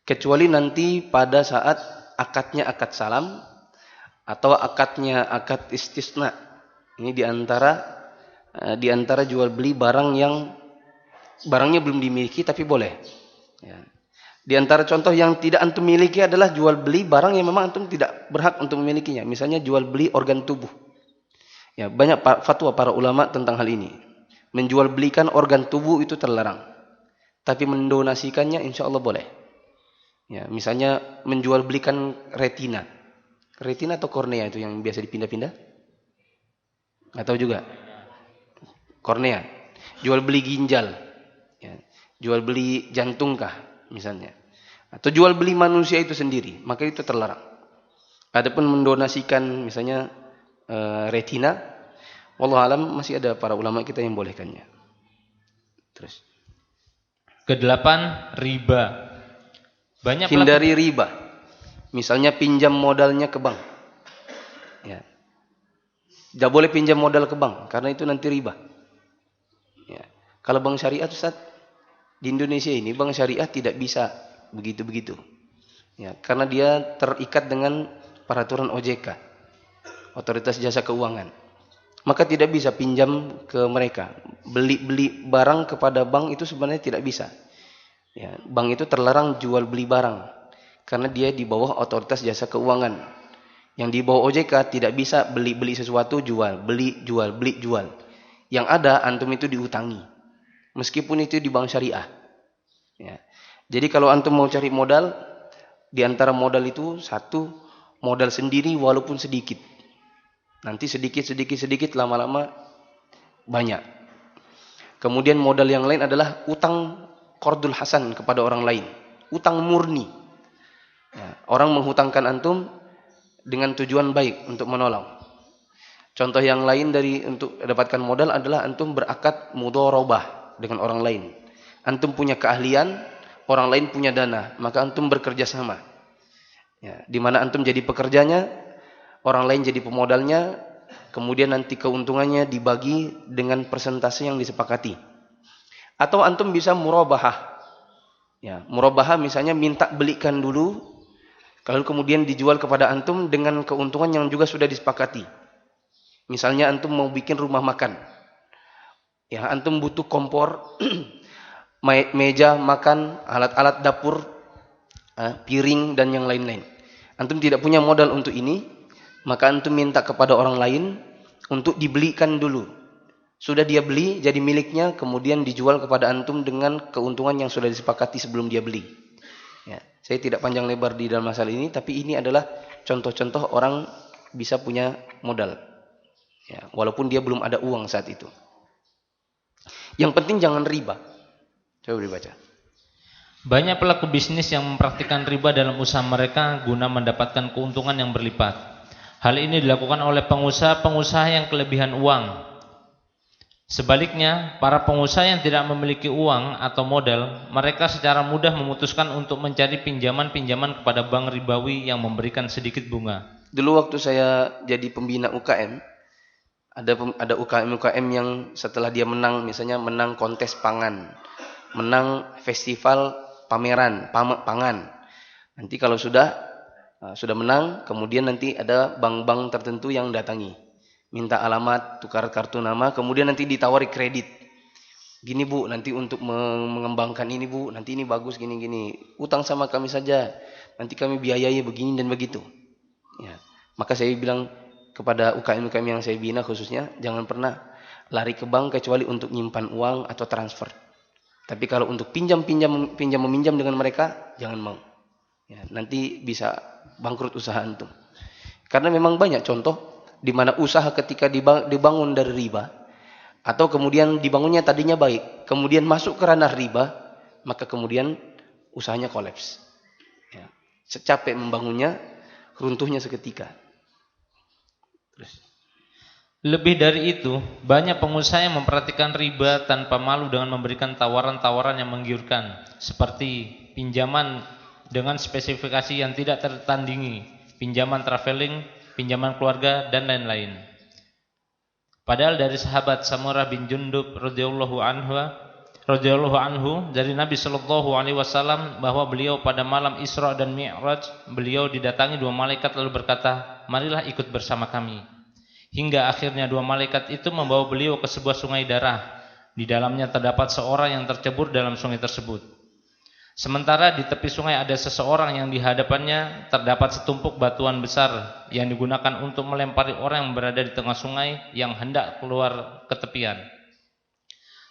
kecuali nanti pada saat akadnya akad salam, atau akadnya akad istisna. Ini diantara jual beli barang yang barangnya belum dimiliki tapi boleh. Ya. Di antara contoh yang tidak antum miliki adalah jual beli barang yang memang antum tidak berhak untuk memilikinya. Misalnya jual beli organ tubuh. Ya, banyak fatwa para ulama tentang hal ini. Menjual belikan organ tubuh itu terlarang. Tapi mendonasikannya insya Allah boleh. Ya, misalnya menjual belikan retina. Retina atau kornea itu yang biasa dipindah-pindah? Atau juga kornea. Jual beli ginjal, ya. Jual beli jantungkah misalnya, atau jual beli manusia itu sendiri, maka itu terlarang. Adapun mendonasikan misalnya retina, wallahu alam masih ada para ulama kita yang bolehkannya. Terus. Kedelapan, riba. Hindari riba. Misalnya pinjam modalnya ke bank. Ya. Tidak boleh pinjam modal ke bank karena itu nanti riba. Ya. Kalau bank syariah Ustaz, di Indonesia ini bank syariah tidak bisa begitu-begitu. Ya, karena dia terikat dengan peraturan OJK, Otoritas Jasa Keuangan. Maka tidak bisa pinjam ke mereka. Beli barang kepada bank itu sebenarnya tidak bisa. Ya, bank itu terlarang jual beli barang karena dia di bawah Otoritas Jasa Keuangan. Yang di bawah OJK tidak bisa beli sesuatu jual, beli jual. Yang ada antum itu diutangi. Meskipun itu di bank syariah. Ya. Jadi kalau antum mau cari modal, di antara modal itu satu modal sendiri walaupun sedikit. Nanti sedikit lama-lama banyak. Kemudian modal yang lain adalah utang qardul hasan kepada orang lain. Utang murni. Ya. Orang menghutangkan antum dengan tujuan baik untuk menolong. Contoh yang lain dari untuk dapatkan modal adalah antum berakad mudharabah dengan orang lain. Antum punya keahlian, orang lain punya dana, maka antum bekerja sama. Ya, di mana antum jadi pekerjanya, orang lain jadi pemodalnya, kemudian nanti keuntungannya dibagi dengan persentase yang disepakati. Atau antum bisa murabahah. Ya, murabahah misalnya minta belikan dulu, kalau kemudian dijual kepada antum dengan keuntungan yang juga sudah disepakati. Misalnya antum mau bikin rumah makan. Ya, antum butuh kompor, meja makan, alat-alat dapur, piring dan yang lain-lain. Antum tidak punya modal untuk ini, maka antum minta kepada orang lain untuk dibelikan dulu. Sudah dia beli jadi miliknya, kemudian dijual kepada antum dengan keuntungan yang sudah disepakati sebelum dia beli. Ya, saya tidak panjang lebar di dalam masalah ini, tapi ini adalah contoh-contoh orang bisa punya modal. Ya, walaupun dia belum ada uang saat itu. Yang penting jangan riba. Coba dibaca. Banyak pelaku bisnis yang mempraktikkan riba dalam usaha mereka guna mendapatkan keuntungan yang berlipat. Hal ini dilakukan oleh pengusaha-pengusaha yang kelebihan uang. Sebaliknya, para pengusaha yang tidak memiliki uang atau modal, mereka secara mudah memutuskan untuk mencari pinjaman-pinjaman kepada bank ribawi yang memberikan sedikit bunga. Dulu waktu saya jadi pembina UKM, ada UKM-UKM yang setelah dia menang, misalnya menang kontes pangan, menang festival pameran pangan. Nanti kalau sudah menang, kemudian nanti ada bank-bank tertentu yang datangi, minta alamat, tukar kartu nama, kemudian nanti ditawari kredit. Gini Bu, nanti untuk mengembangkan ini Bu, nanti ini bagus gini-gini. Utang sama kami saja, nanti kami biayai begini dan begitu. Ya. Maka saya bilang kepada UKM-UKM yang saya bina khususnya, jangan pernah lari ke bank kecuali untuk nyimpan uang atau transfer. Tapi kalau untuk pinjam-meminjam dengan mereka, jangan mau. Ya, nanti bisa bangkrut usaha antum. Karena memang banyak contoh di mana usaha ketika dibangun dari riba, atau kemudian dibangunnya tadinya baik, kemudian masuk ke ranah riba, maka kemudian usahanya kolaps. Ya. Secapek membangunnya, runtuhnya seketika. Lebih dari itu, banyak pengusaha yang mempraktikkan riba tanpa malu dengan memberikan tawaran-tawaran yang menggiurkan, seperti pinjaman dengan spesifikasi yang tidak tertandingi, pinjaman traveling, pinjaman keluarga, dan lain-lain. Padahal dari sahabat Samurah bin Jundub radhiyallahu anhu dari Nabi sallallahu alaihi wasallam bahwa beliau pada malam Isra dan Mi'raj, beliau didatangi dua malaikat lalu berkata, "Marilah ikut bersama kami." Hingga akhirnya dua malaikat itu membawa beliau ke sebuah sungai darah. Di dalamnya terdapat seorang yang tercebur dalam sungai tersebut. Sementara di tepi sungai ada seseorang yang di hadapannya terdapat setumpuk batuan besar yang digunakan untuk melempari orang yang berada di tengah sungai yang hendak keluar ke tepian.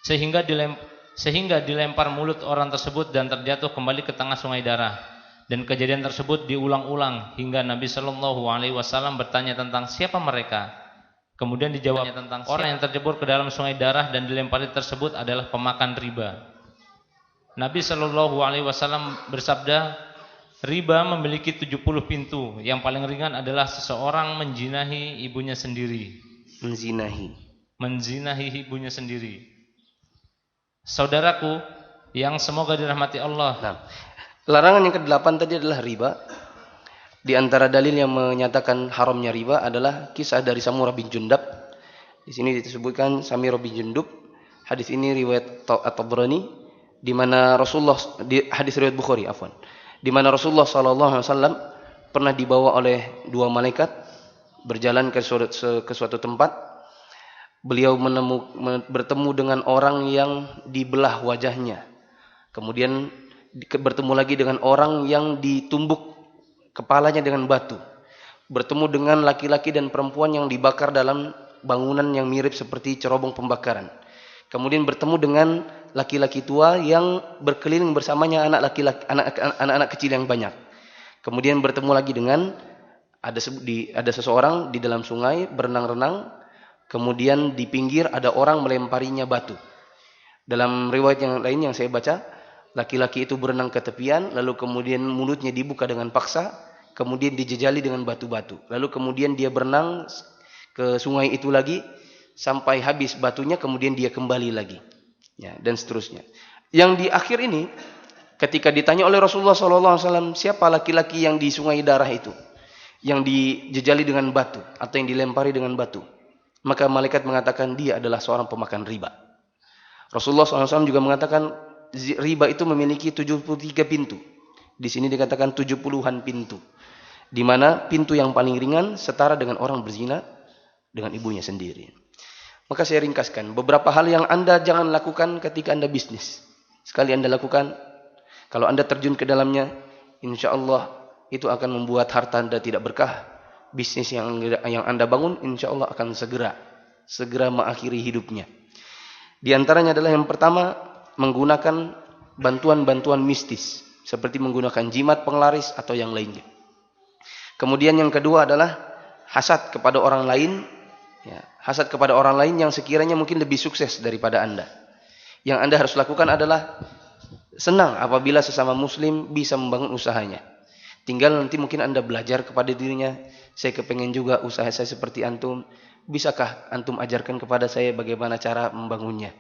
Sehingga dilempar mulut orang tersebut dan terjatuh kembali ke tengah sungai darah. Dan kejadian tersebut diulang-ulang hingga Nabi sallallahu alaihi wasallam bertanya tentang siapa mereka. Kemudian dijawabnya tentang orang yang tercebur ke dalam sungai darah dan dilempari tersebut adalah pemakan riba. Nabi sallallahu alaihi wasallam bersabda, riba memiliki 70 pintu. Yang paling ringan adalah seseorang menzinahi ibunya sendiri. Menzinahi ibunya sendiri. Saudaraku yang semoga dirahmati Allah. Nah, larangan yang ke-8 tadi adalah riba. Di antara dalil yang menyatakan haramnya riba adalah kisah dari Samurah bin Jundab. Di sini disebutkan Samurah bin Jundub. Hadis ini riwayat At-Tabrani, di mana Rasulullah, di hadis riwayat Bukhari, afwan, di mana Rasulullah sallallahu alaihi wasallam pernah dibawa oleh dua malaikat berjalan ke suatu tempat. Beliau bertemu dengan orang yang dibelah wajahnya. Kemudian bertemu lagi dengan orang yang ditumbuk kepalanya dengan batu. Bertemu dengan laki-laki dan perempuan yang dibakar dalam bangunan yang mirip seperti cerobong pembakaran. Kemudian bertemu dengan laki-laki tua yang berkeliling bersamanya anak-anak kecil yang banyak. Kemudian bertemu lagi dengan ada seseorang di dalam sungai berenang-renang. Kemudian di pinggir ada orang melemparinya batu. Dalam riwayat yang lain yang saya baca, laki-laki itu berenang ke tepian, lalu kemudian mulutnya dibuka dengan paksa, kemudian dijejali dengan batu-batu. Lalu kemudian dia berenang ke sungai itu lagi sampai habis batunya, kemudian dia kembali lagi. Ya, dan seterusnya. Yang di akhir ini, ketika ditanya oleh Rasulullah SAW, siapa laki-laki yang di sungai darah itu, yang dijejali dengan batu atau yang dilempari dengan batu, maka malaikat mengatakan dia adalah seorang pemakan riba. Rasulullah SAW juga mengatakan riba itu memiliki 73 pintu. Di sini dikatakan 70-an pintu. Di mana pintu yang paling ringan setara dengan orang berzina dengan ibunya sendiri. Maka saya ringkaskan beberapa hal yang Anda jangan lakukan ketika Anda bisnis. Sekali Anda lakukan, kalau Anda terjun ke dalamnya, insya Allah itu akan membuat harta Anda tidak berkah. Bisnis yang Anda bangun, insya Allah akan segera mengakhiri hidupnya. Di antaranya adalah yang pertama, menggunakan bantuan-bantuan mistis, seperti menggunakan jimat penglaris atau yang lainnya. Kemudian yang kedua adalah hasad kepada orang lain, ya, hasad kepada orang lain yang sekiranya mungkin lebih sukses daripada Anda. Yang Anda harus lakukan adalah senang apabila sesama muslim bisa membangun usahanya. Tinggal nanti mungkin Anda belajar kepada dirinya, saya kepengen juga usaha saya seperti antum, bisakah antum ajarkan kepada saya bagaimana cara membangunnya?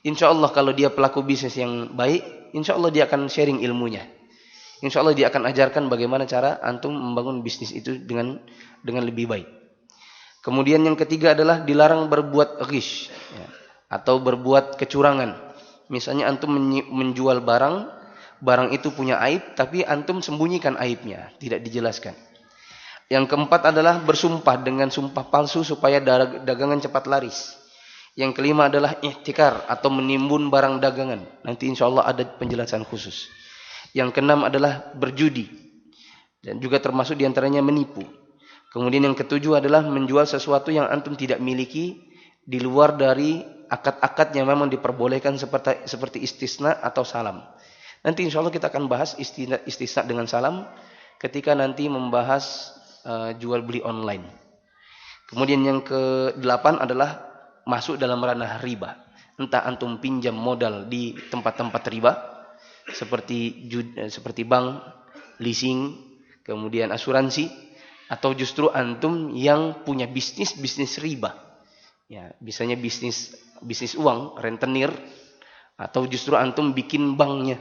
Insya Allah kalau dia pelaku bisnis yang baik, insya Allah dia akan sharing ilmunya. Insya Allah dia akan ajarkan bagaimana cara antum membangun bisnis itu dengan lebih baik. Kemudian yang ketiga adalah dilarang berbuat ghish, ya, atau berbuat kecurangan. Misalnya antum menjual barang itu punya aib, tapi antum sembunyikan aibnya, tidak dijelaskan. Yang keempat adalah bersumpah dengan sumpah palsu supaya dagangan cepat laris. Yang kelima adalah ihtikar atau menimbun barang dagangan. Nanti insya Allah ada penjelasan khusus. Yang keenam adalah berjudi. Dan juga termasuk diantaranya menipu. Kemudian yang ketujuh adalah menjual sesuatu yang antum tidak miliki di luar dari akad-akad yang memang diperbolehkan seperti istisna atau salam. Nanti insya Allah kita akan bahas istisna dengan salam ketika nanti membahas jual beli online. Kemudian yang ke-8 adalah masuk dalam ranah riba. Entah antum pinjam modal di tempat-tempat riba seperti bank, leasing, kemudian asuransi, atau justru antum yang punya bisnis riba. Ya, biasanya bisnis uang, rentenir, atau justru antum bikin banknya.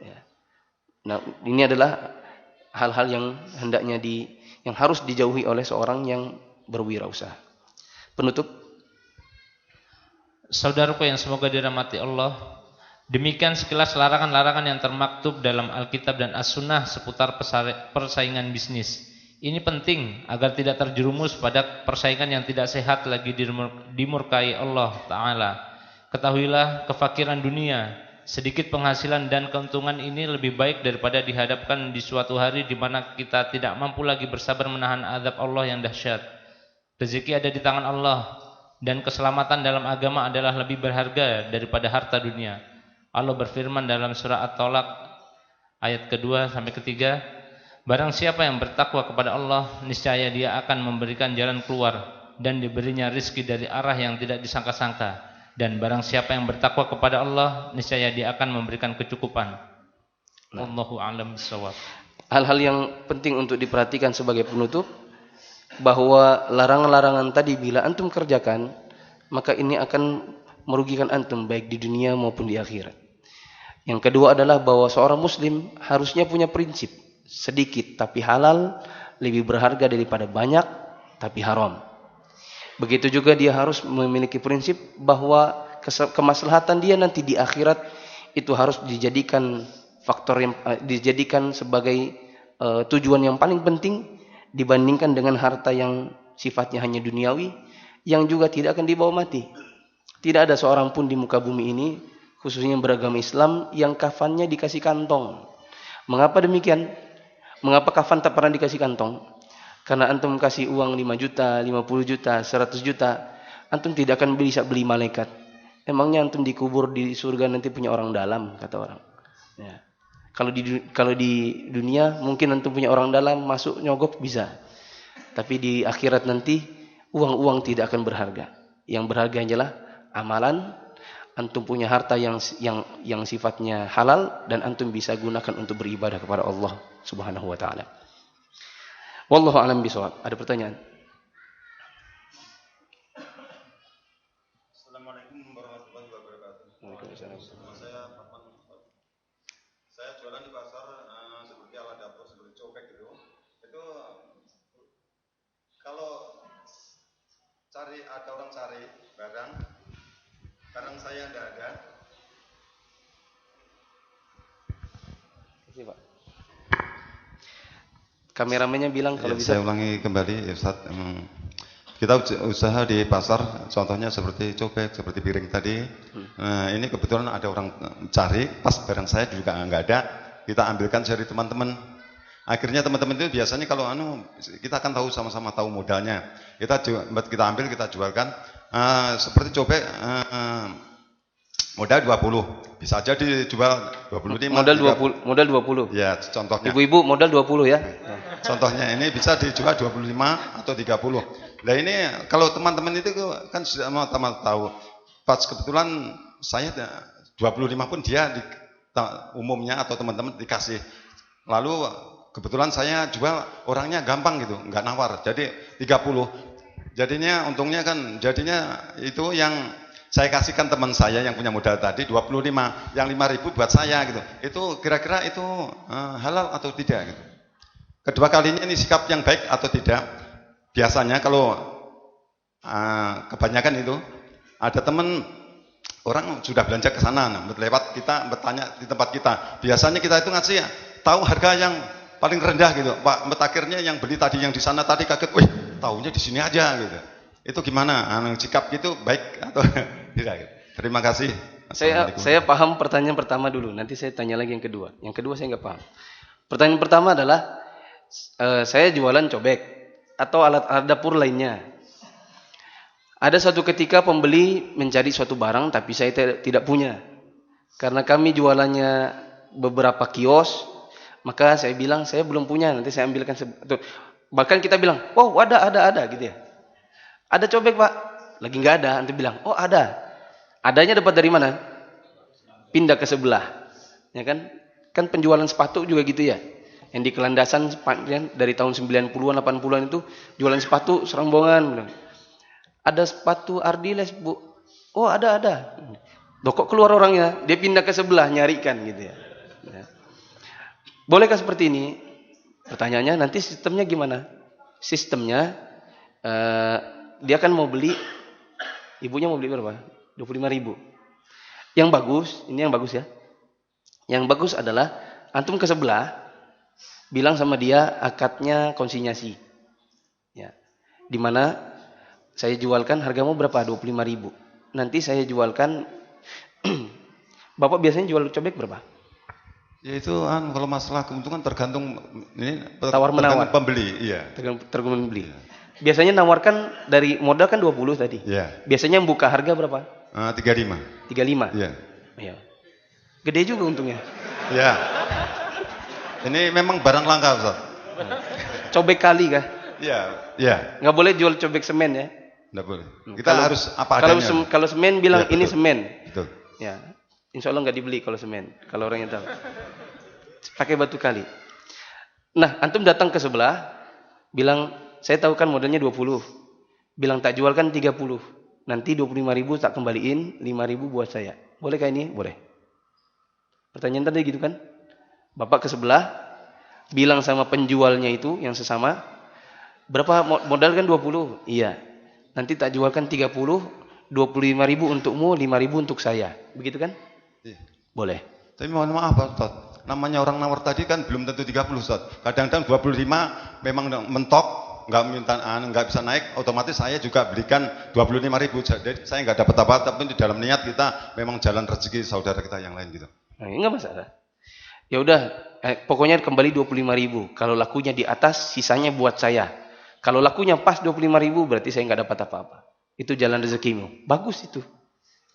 Ya. Nah, ini adalah hal-hal yang hendaknya yang harus dijauhi oleh seorang yang berwirausaha. Penutup. Saudaraku yang semoga dirahmati Allah, demikian sekilas larangan-larangan yang termaktub dalam Alkitab dan As-Sunnah seputar persaingan bisnis. Ini penting agar tidak terjerumus pada persaingan yang tidak sehat lagi dimurkai Allah Ta'ala. Ketahuilah kefakiran dunia, sedikit penghasilan dan keuntungan ini lebih baik daripada dihadapkan di suatu hari di mana kita tidak mampu lagi bersabar menahan azab Allah yang dahsyat. Rezeki ada di tangan Allah. Dan keselamatan dalam agama adalah lebih berharga daripada harta dunia. Allah berfirman dalam surah At-Talaq ayat kedua sampai ketiga, barang siapa yang bertakwa kepada Allah, niscaya dia akan memberikan jalan keluar dan diberinya rizki dari arah yang tidak disangka-sangka. Dan barang siapa yang bertakwa kepada Allah, niscaya dia akan memberikan kecukupan. Wallahu a'lam bishawab. Hal-hal yang penting untuk diperhatikan sebagai penutup, bahwa larangan-larangan tadi bila antum kerjakan, maka ini akan merugikan antum baik di dunia maupun di akhirat. Yang kedua adalah bahwa seorang muslim harusnya punya prinsip sedikit tapi halal lebih berharga daripada banyak tapi haram. Begitu juga dia harus memiliki prinsip bahwa kemaslahatan dia nanti di akhirat itu harus dijadikan faktor yang dijadikan sebagai tujuan yang paling penting dibandingkan dengan harta yang sifatnya hanya duniawi yang juga tidak akan dibawa mati. Tidak ada seorang pun di muka bumi ini khususnya yang beragama Islam yang kafannya dikasih kantong. Mengapa demikian? Mengapa kafan tak pernah dikasih kantong? Karena antum kasih uang 5 juta, 50 juta, 100 juta, antum tidak akan bisa beli malaikat. Emangnya antum dikubur di surga nanti punya orang dalam, kata orang. Ya. Kalau di dunia mungkin antum punya orang dalam masuk nyogok bisa. Tapi di akhirat nanti uang-uang tidak akan berharga. Yang berharga hanyalah amalan. Antum punya harta yang sifatnya halal dan antum bisa gunakan untuk beribadah kepada Allah Subhanahu wa taala. Wallahu a'lam bishawab. Ada pertanyaan? Assalamualaikum warahmatullahi wabarakatuh. Waalaikumsalam. Saya Fatman. Saya jualan di pasar seperti alat dapur, seperti cobek gitu. Itu kalau ada orang cari barang saya tidak ada. Terima kasih, Pak. Kameramennya bilang kalau bisa. Saya ulangi kembali, ya Ustaz. Kita usaha di pasar, contohnya seperti cobek, seperti piring tadi. Nah, ini kebetulan ada orang cari, pas barang saya juga nggak ada, kita ambilkan dari teman-teman. Akhirnya teman-teman itu biasanya kalau kita akan tahu sama-sama tahu modalnya. Kita ambil, kita jualkan. Seperti cobek, modal 20, bisa aja dijual 25. Modal 20. Ya, contohnya. Ibu-ibu modal 20 ya. Contohnya ini bisa dijual 25 atau 30. Nah ini kalau teman-teman itu kan sudah mau tahu. Pas kebetulan saya 25 pun dia umumnya atau teman-teman dikasih. Lalu kebetulan saya jual orangnya gampang gitu, nggak nawar. Jadi 30. Jadinya untungnya kan itu yang saya kasihkan teman saya yang punya modal tadi 25, yang 5.000 buat saya gitu. Itu kira-kira itu halal atau tidak gitu. Kedua kalinya ini sikap yang baik atau tidak? Biasanya kalau kebanyakan itu ada teman orang sudah belanja ke sana, lewat kita bertanya di tempat kita. Biasanya kita itu ngasih tahu harga yang paling rendah gitu. Pak mutakhirnya yang beli tadi yang di sana tadi kaget, wih, tahunya di sini aja gitu. Itu gimana? Sikap gitu baik atau tidak? Gitu. Terima kasih. Saya paham pertanyaan pertama dulu, nanti saya tanya lagi yang kedua. Yang kedua saya nggak paham. Pertanyaan pertama adalah saya jualan cobek atau alat dapur lainnya. Ada suatu ketika pembeli mencari suatu barang tapi saya tidak punya. Karena kami jualannya beberapa kios, maka saya bilang saya belum punya, nanti saya ambilkan. Bahkan kita bilang, oh ada gitu ya. Ada cobek Pak, lagi nggak ada, nanti bilang, oh ada. Adanya dapat dari mana? Pindah ke sebelah, ya kan? Kan penjualan sepatu juga gitu ya. Yang di Kelandasan dari tahun 90-an 80-an itu jualan sepatu serombongan. Ada sepatu Ardiles Bu. Oh ada. Loh kok keluar orangnya? Dia pindah ke sebelah nyarikan gitu ya. Bolehkah seperti ini? Pertanyaannya nanti sistemnya gimana? Sistemnya dia kan mau beli, ibunya mau beli berapa? 25.000. Yang bagus, ini yang bagus ya. Yang bagus adalah antum ke sebelah, bilang sama dia akadnya konsinyasi. Ya. Di mana saya jualkan hargamu berapa? 25.000. Nanti saya jualkan Bapak biasanya jual cobek berapa? Ya itu kalau masalah keuntungan tergantung ini tawar-menawar pembeli, iya. Tergantung pembeli. Iya. Biasanya nawarkan dari modal kan 20 tadi. Iya. Biasanya buka harga berapa? 35. 35. Iya. Iya. Gede juga untungnya. Iya. Ini memang barang langka, Ustaz. Cobek kali kah? Iya. Nggak boleh jual cobek semen ya? Nggak boleh. Kita harus apa adanya. Kalau semen bilang ya, ini semen. Betul. Ya. Insya Allah nggak dibeli kalau semen. Kalau orang yang tahu. Pakai batu kali. Nah, antum datang ke sebelah, bilang, saya tahu kan modalnya 20. Bilang tak jual kan 30. Nanti 25.000 tak kembaliin, 5.000 buat saya. Bolehkah ini? Boleh. Pertanyaan tadi gitu kan? Bapak ke sebelah, bilang sama penjualnya itu yang sesama, berapa modal kan 20? Iya. Nanti tak jualkan 30, 25.000 untukmu, 5.000 untuk saya. Begitu kan? Iya. Boleh. Tapi mohon maaf Pak Ustaz, namanya orang nawar tadi kan belum tentu 30 Ustaz. Kadang-kadang 25 memang mentok, nggak bisa naik, otomatis saya juga belikan 25.000. Jadi saya nggak dapat apa, tapi di dalam niat kita memang jalan rezeki saudara kita yang lain gitu. Nah, ini nggak masalah. Ya udah, pokoknya kembali 25.000. Kalau lakunya di atas, sisanya buat saya. Kalau lakunya pas 25.000, berarti saya nggak dapat apa-apa. Itu jalan rezekimu. Bagus itu.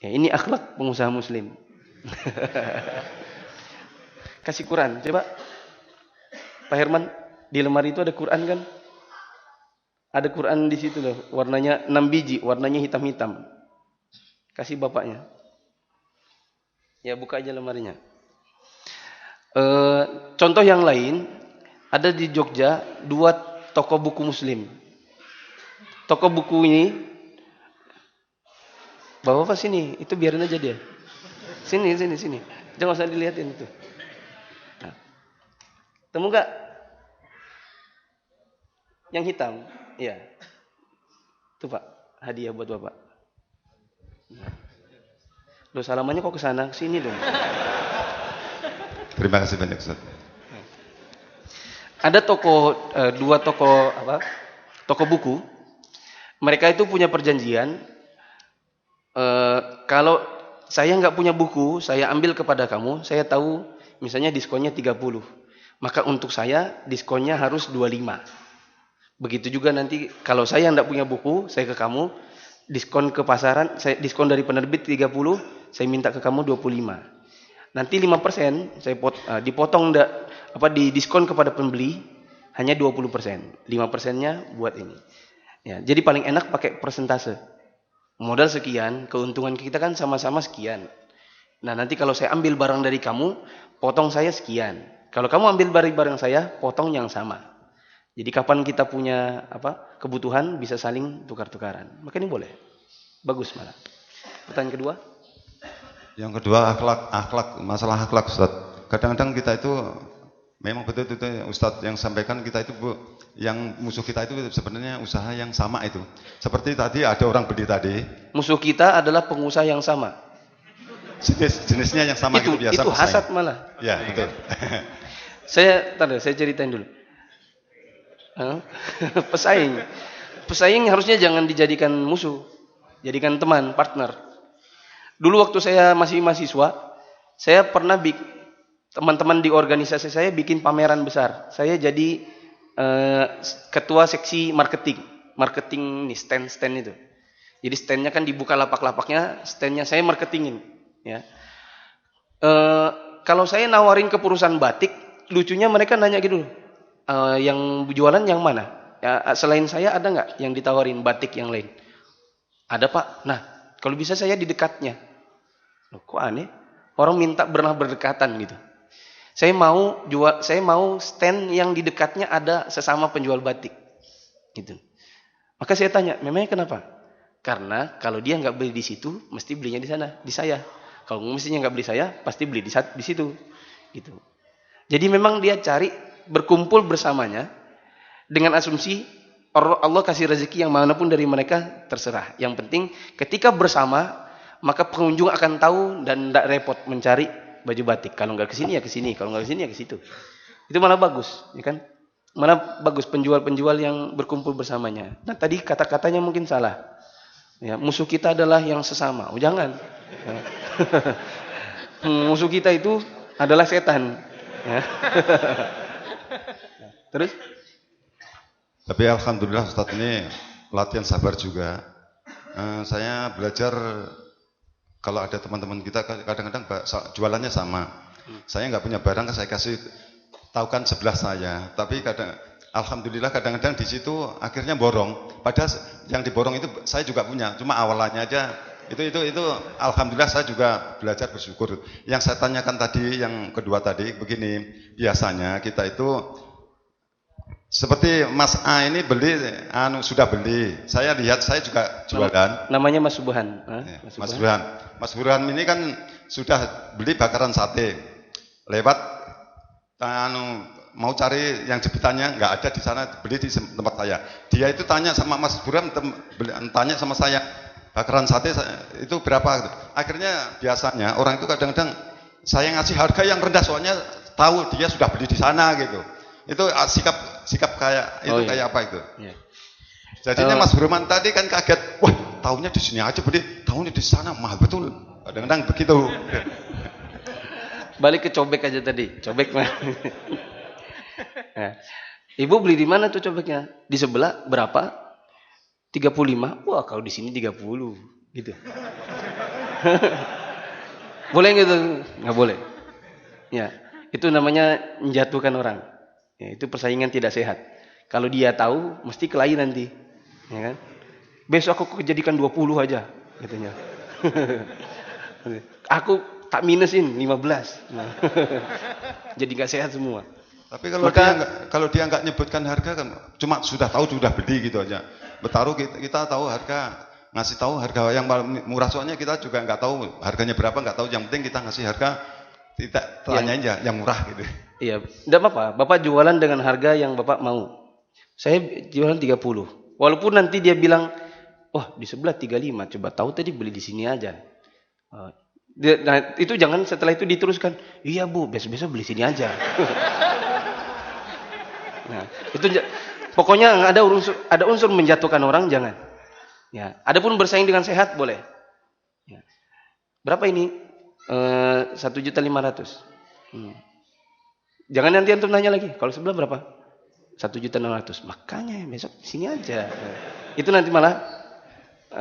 Ya, ini akhlak pengusaha muslim. Kasih Quran, coba. Pak Herman, di lemari itu ada Quran kan? Ada Quran di situ loh, warnanya 6 biji, warnanya hitam-hitam. Kasih bapaknya. Ya, buka aja lemarinya. Contoh yang lain, ada di Jogja 2 toko buku muslim. Toko buku ini, bapak sini, itu biarin aja dia. Sini. Jangan usah dilihatin itu. Nah. Temu gak? Yang hitam. Iya. Itu Pak, hadiah buat Bapak. Loh, salamannya kok ke sana, ke sini dong. Terima kasih banyak Ustaz. Ada dua toko buku. Mereka itu punya perjanjian. Kalau saya nggak punya buku, saya ambil kepada kamu, saya tahu misalnya diskonnya 30. Maka untuk saya diskonnya harus 25. Begitu juga nanti kalau saya nggak punya buku, saya ke kamu, diskon ke pasaran, diskon dari penerbit 30, saya minta ke kamu 25. Nanti 5% saya dipotong di diskon kepada pembeli hanya 20%. 5%-nya buat ini. Ya, jadi paling enak pakai persentase. Modal sekian, keuntungan kita kan sama-sama sekian. Nah, nanti kalau saya ambil barang dari kamu, potong saya sekian. Kalau kamu ambil barang saya, potong yang sama. Jadi kapan kita punya kebutuhan bisa saling tukar-tukaran. Maka ini boleh. Bagus malah. Pertanyaan kedua? Yang kedua masalah akhlak Ustaz. Kadang-kadang kita itu memang betul-betul Ustaz yang sampaikan kita itu yang musuh kita itu sebenarnya usaha yang sama itu. Seperti tadi ada orang beli tadi. Musuh kita adalah pengusaha yang sama. Jenisnya yang sama itu biasa. Itu hasad malah. Ya, betul. Saya ceritain dulu. Pesaing harusnya jangan dijadikan musuh, jadikan teman, partner. Dulu waktu saya masih mahasiswa, saya pernah teman-teman di organisasi saya bikin pameran besar. Saya jadi ketua seksi marketing nih, stand itu. Jadi standnya kan dibuka lapak-lapaknya, standnya saya marketingin. Ya. Kalau saya nawarin ke perusahaan batik, lucunya mereka nanya gitu. Yang jualan yang mana? Ya, selain saya ada nggak yang ditawarin batik yang lain? Ada Pak. Nah, kalau bisa saya di dekatnya. Loh, kok aneh? Orang minta berdekatan gitu. Saya mau stand yang di dekatnya ada sesama penjual batik. Gitu. Maka saya tanya, memangnya kenapa? Karena kalau dia nggak beli di situ, mesti belinya di sana, di saya. Kalau mestinya nggak beli saya, pasti beli di situ. Gitu. Jadi memang dia cari berkumpul bersamanya dengan asumsi Allah kasih rezeki yang manapun dari mereka terserah. Yang penting ketika bersama maka pengunjung akan tahu dan tidak repot mencari baju batik. Kalau nggak ke sini ya ke sini, kalau nggak ke sini ya ke situ. Itu malah bagus, ya kan? Malah bagus penjual-penjual yang berkumpul bersamanya. Nah, tadi kata-katanya mungkin salah. Ya, musuh kita adalah yang sesama. Oh, jangan. Ya. Musuh kita itu adalah setan. Ya. Terus? Tapi alhamdulillah Ustaz ini latihan sabar juga. Saya belajar kalau ada teman-teman kita kadang-kadang jualannya sama. Saya nggak punya barang, saya kasih tahukan sebelah saya. Tapi alhamdulillah kadang-kadang di situ akhirnya borong. Padahal yang diborong itu saya juga punya. Cuma awalnya aja itu alhamdulillah saya juga belajar bersyukur. Yang saya tanyakan tadi, yang kedua tadi begini, biasanya kita itu seperti Mas A ini sudah beli. Saya lihat, saya juga jualan. Namanya Mas Subhan. Mas Burhan ini kan sudah beli bakaran sate. Lewat mau cari yang jepitannya nggak ada di sana, beli di tempat saya. Dia itu tanya sama Mas Buram, tanya sama saya, bakaran sate itu berapa? Akhirnya biasanya orang itu kadang-kadang saya ngasih harga yang rendah soalnya tahu dia sudah beli di sana gitu. Itu sikap kayak itu kayak apa itu? Yeah. Jadinya Mas Burman tadi kan kaget, wah tahunya di sini aja beli, tahunya di sana mahal betul. Kadang-kadang begitu. Balik ke cobek aja tadi, cobek mah. Nah, ibu beli di mana tuh cobeknya? Di sebelah berapa? 35. Wah kalau di sini 30, gitu. Boleh gitu? Nggak boleh. Ya, itu namanya menjatuhkan orang. Ya, itu persaingan tidak sehat. Kalau dia tahu, mesti kelahi nanti. Ya kan? Besok aku jadikan 20 aja, katanya. Aku tak minusin 15. Nah. Jadi nggak sehat semua. Tapi kalau dia nggak nyebutkan harga kan, cuma sudah tahu sudah beli gitu aja. Bertaruh kita tahu harga, ngasih tahu harga yang murah, soalnya kita juga nggak tahu harganya berapa, nggak tahu. Yang penting kita ngasih harga, tidak tanyain aja yang murah gitu. Iya, tidak apa-apa. Bapak jualan dengan harga yang Bapak mau. Saya jualan 30. Walaupun nanti dia bilang, wah di sebelah 35, coba tahu tadi beli di sini aja. Nah, itu jangan setelah itu diteruskan, iya Bu, besok-besok beli sini aja. Nah, itu pokoknya ada unsur menjatuhkan orang, jangan. Ya, adapun bersaing dengan sehat boleh. Ya. Berapa ini? 1.500.000. Jangan nanti antum nanya lagi, kalau sebelah berapa? 1.600.000. Makanya besok sini aja. Itu nanti malah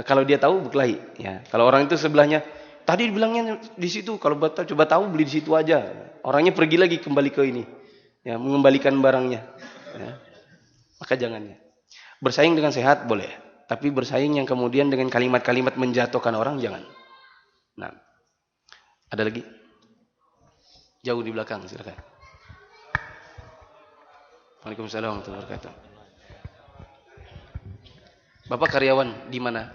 kalau dia tahu berkelahi. Ya, kalau orang itu sebelahnya tadi bilangnya di situ, kalau coba tahu beli di situ aja. Orangnya pergi lagi kembali ke ini, ya, mengembalikan barangnya. Ya. Maka jangan. Ya. Bersaing dengan sehat boleh, tapi bersaing yang kemudian dengan kalimat-kalimat menjatuhkan orang jangan. Nah, ada lagi? Jauh di belakang, silakan. Waalaikumsalam warahmatullahi wabarakatuh. Bapak karyawan di mana?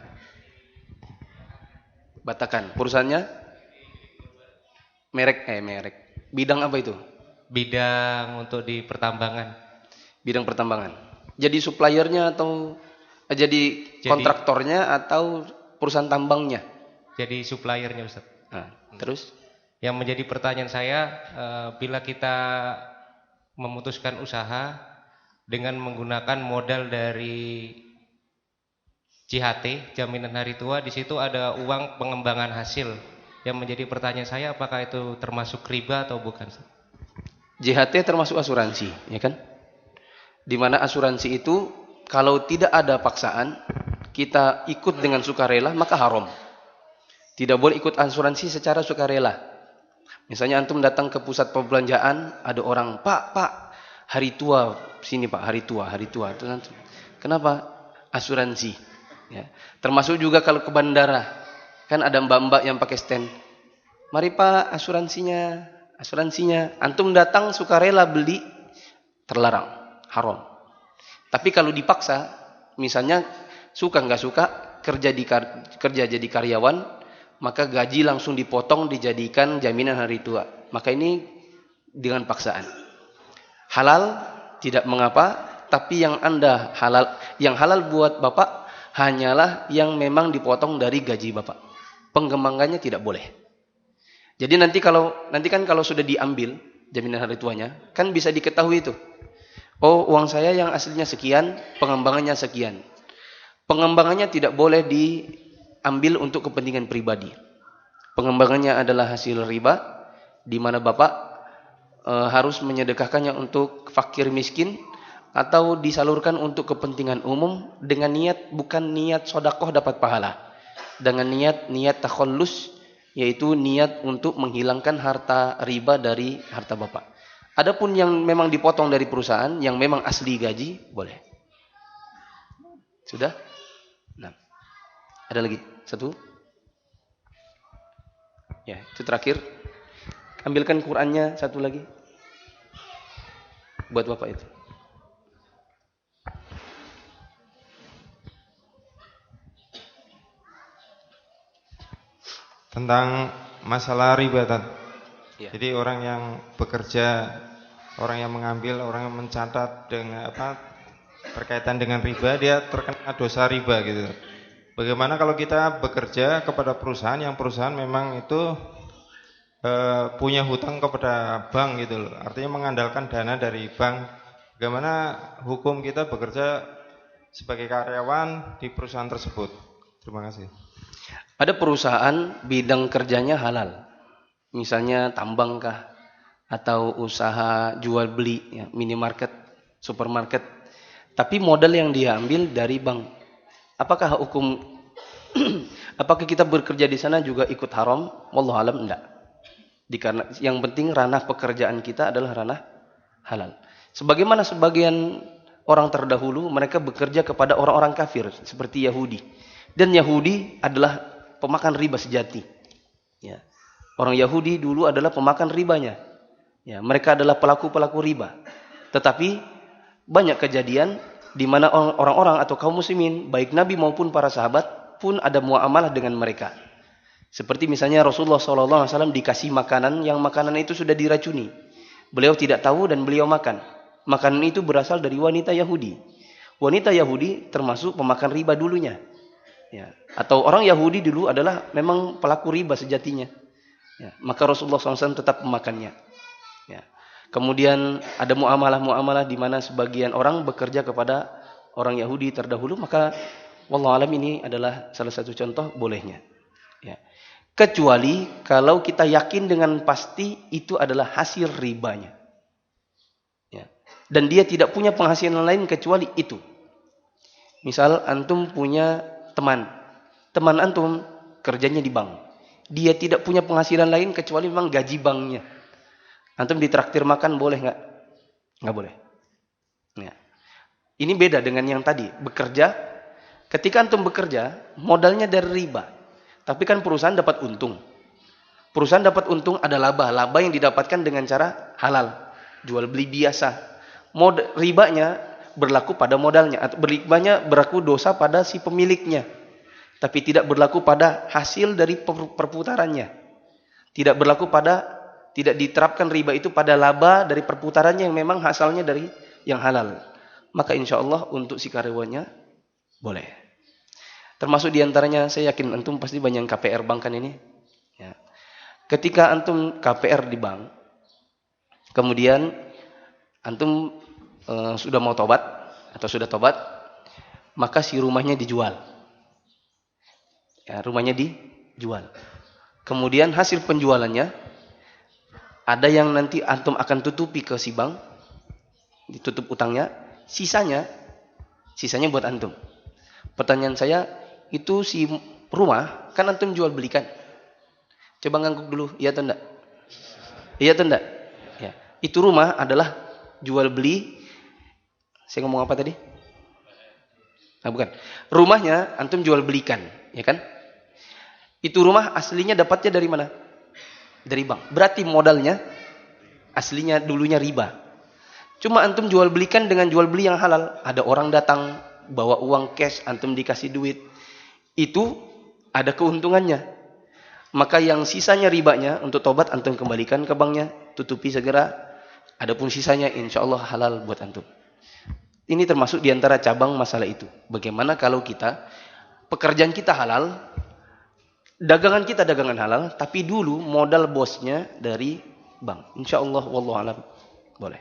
Batakan. Perusahaannya? Merek. Bidang apa itu? Bidang untuk di pertambangan. Bidang pertambangan. Jadi suppliernya atau jadi kontraktornya atau perusahaan tambangnya? Jadi suppliernya, Ustaz. Nah, terus? Yang menjadi pertanyaan saya, bila kita memutuskan usaha dengan menggunakan modal dari JHT, jaminan hari tua, di situ ada uang pengembangan hasil. Yang menjadi pertanyaan saya, apakah itu termasuk riba atau bukan? JHT termasuk asuransi, ya kan? Di mana asuransi itu kalau tidak ada paksaan, kita ikut dengan sukarela, maka haram. Tidak boleh ikut asuransi secara sukarela. Misalnya antum datang ke pusat perbelanjaan, ada orang, Pak, hari tua sini Pak, hari tua. Kenapa? Asuransi. Ya. Termasuk juga kalau ke bandara, kan ada mbak-mbak yang pakai stand. Mari Pak, asuransinya. Antum datang sukarela beli, terlarang, haram. Tapi kalau dipaksa, misalnya suka nggak suka kerja jadi karyawan, maka gaji langsung dipotong dijadikan jaminan hari tua. Maka ini dengan paksaan. Halal tidak mengapa, tapi yang halal buat Bapak hanyalah yang memang dipotong dari gaji Bapak. Pengembangannya tidak boleh. Jadi nanti kan kalau sudah diambil jaminan hari tuanya, kan bisa diketahui itu. Oh, uang saya yang aslinya sekian, pengembangannya sekian. Pengembangannya tidak boleh diambil untuk kepentingan pribadi. Pengembangannya adalah hasil riba, di mana Bapak harus menyedekahkannya untuk fakir miskin atau disalurkan untuk kepentingan umum dengan niat bukan niat sedekah dapat pahala, dengan niat takhallus, yaitu niat untuk menghilangkan harta riba dari harta Bapak. Adapun yang memang dipotong dari perusahaan, yang memang asli gaji, boleh. Sudah? Nah. Ada lagi? Satu? Ya, itu terakhir. Ambilkan Qur'annya satu lagi. Buat Bapak itu. Tentang masalah riba, Tad. Ya. Jadi orang yang bekerja orang yang mengambil, orang yang mencatat dengan berkaitan dengan riba, dia terkena dosa riba gitu. Bagaimana kalau kita bekerja kepada perusahaan yang perusahaan memang itu punya hutang kepada bank gitu loh. Artinya mengandalkan dana dari bank. Bagaimana hukum kita bekerja sebagai karyawan di perusahaan tersebut? Terima kasih. Ada perusahaan bidang kerjanya halal. Misalnya tambang kah, atau usaha jual beli, ya, minimarket, supermarket. Tapi modal yang dia ambil dari bank. Apakah hukum apakah kita bekerja di sana juga ikut haram? Wallahu alam, enggak. Karena yang penting ranah pekerjaan kita adalah ranah halal. Sebagaimana sebagian orang terdahulu mereka bekerja kepada orang-orang kafir seperti Yahudi. Dan Yahudi adalah pemakan riba sejati. Ya. Orang Yahudi dulu adalah pemakan ribanya. Ya, mereka adalah pelaku-pelaku riba. Tetapi banyak kejadian di mana orang-orang atau kaum muslimin, baik Nabi maupun para sahabat pun ada muamalah dengan mereka. Seperti misalnya Rasulullah SAW dikasih makanan yang makanan itu sudah diracuni. Beliau tidak tahu dan beliau makan. Makanan itu berasal dari wanita Yahudi. Wanita Yahudi termasuk pemakan riba dulunya. Ya. Atau orang Yahudi dulu adalah memang pelaku riba sejatinya. Ya. Maka Rasulullah SAW tetap memakannya. Ya. Kemudian ada muamalah-muamalah di mana sebagian orang bekerja kepada orang Yahudi terdahulu. Maka wallahu alam ini adalah salah satu contoh bolehnya. Ya. Kecuali kalau kita yakin dengan pasti itu adalah hasil ribanya. Ya. Dan dia tidak punya penghasilan lain kecuali itu. Misal antum punya teman. Teman antum kerjanya di bank. Dia tidak punya penghasilan lain kecuali memang gaji banknya. Antum ditraktir makan boleh nggak? Nggak boleh. Ya. Ini beda dengan yang tadi. Bekerja. Ketika antum bekerja, modalnya dari riba. Tapi kan perusahaan dapat untung. Perusahaan dapat untung ada laba. Laba yang didapatkan dengan cara halal. Jual beli biasa. Ribanya berlaku pada modalnya. Atau ribanya berlaku dosa pada si pemiliknya. Tapi tidak berlaku pada hasil dari perputarannya. Tidak diterapkan riba itu pada laba dari perputarannya yang memang asalnya dari yang halal. Maka insya Allah untuk si karyawannya boleh. Termasuk diantaranya saya yakin antum pasti banyak KPR bank kan ini. Ya. Ketika antum KPR di bank, kemudian antum sudah mau tobat atau sudah tobat, maka si rumahnya dijual. Ya, rumahnya dijual. Kemudian hasil penjualannya ada yang nanti antum akan tutupi ke si bank, ditutup utangnya, sisanya buat antum. Pertanyaan saya, itu si rumah kan antum jual belikan. Coba ngangguk dulu, iya atau enggak? Iya atau enggak? Ya. Itu rumah adalah jual beli. Saya ngomong apa tadi? Nah, bukan. Rumahnya antum jual belikan, ya kan? Itu rumah aslinya dapatnya dari mana? Dari bank. Berarti modalnya aslinya dulunya riba. Cuma antum jual belikan dengan jual beli yang halal. Ada orang datang bawa uang cash, antum dikasih duit. Itu ada keuntungannya. Maka yang sisanya ribanya untuk tobat antum kembalikan ke banknya, tutupi segera. Adapun sisanya insya Allah halal buat antum. Ini termasuk diantara cabang masalah itu. Bagaimana kalau kita pekerjaan kita halal, dagangan kita dagangan halal, tapi dulu modal bosnya dari bank. Insya Allah wallahu alam boleh.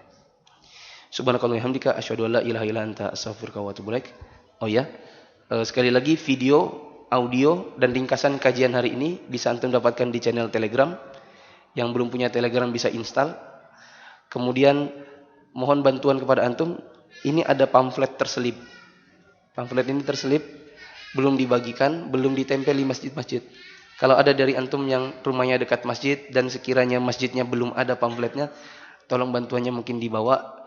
Subhanakallahumma hamdika asyhadu an la ilaha illa anta astaghfiruka wa atubu ilaik. Oh ya, sekali lagi video, audio dan ringkasan kajian hari ini bisa antum dapatkan di channel Telegram. Yang belum punya Telegram bisa install. Kemudian mohon bantuan kepada antum. Ini ada pamflet terselip. Pamflet ini terselip, belum dibagikan, belum ditempel di masjid-masjid. Kalau ada dari antum yang rumahnya dekat masjid dan sekiranya masjidnya belum ada pamfletnya, tolong bantuannya mungkin dibawa.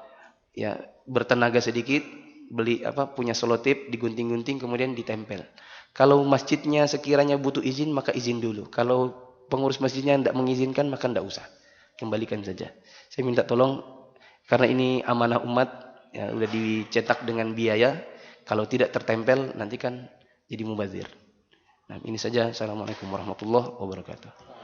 Ya, bertenaga sedikit, beli punya selotip, digunting-gunting kemudian ditempel. Kalau masjidnya sekiranya butuh izin maka izin dulu. Kalau pengurus masjidnya tidak mengizinkan maka tidak usah. Kembalikan saja. Saya minta tolong karena ini amanah umat, ya udah dicetak dengan biaya. Kalau tidak tertempel nanti kan jadi mubazir. Nah, ini saja. Assalamualaikum warahmatullahi wabarakatuh.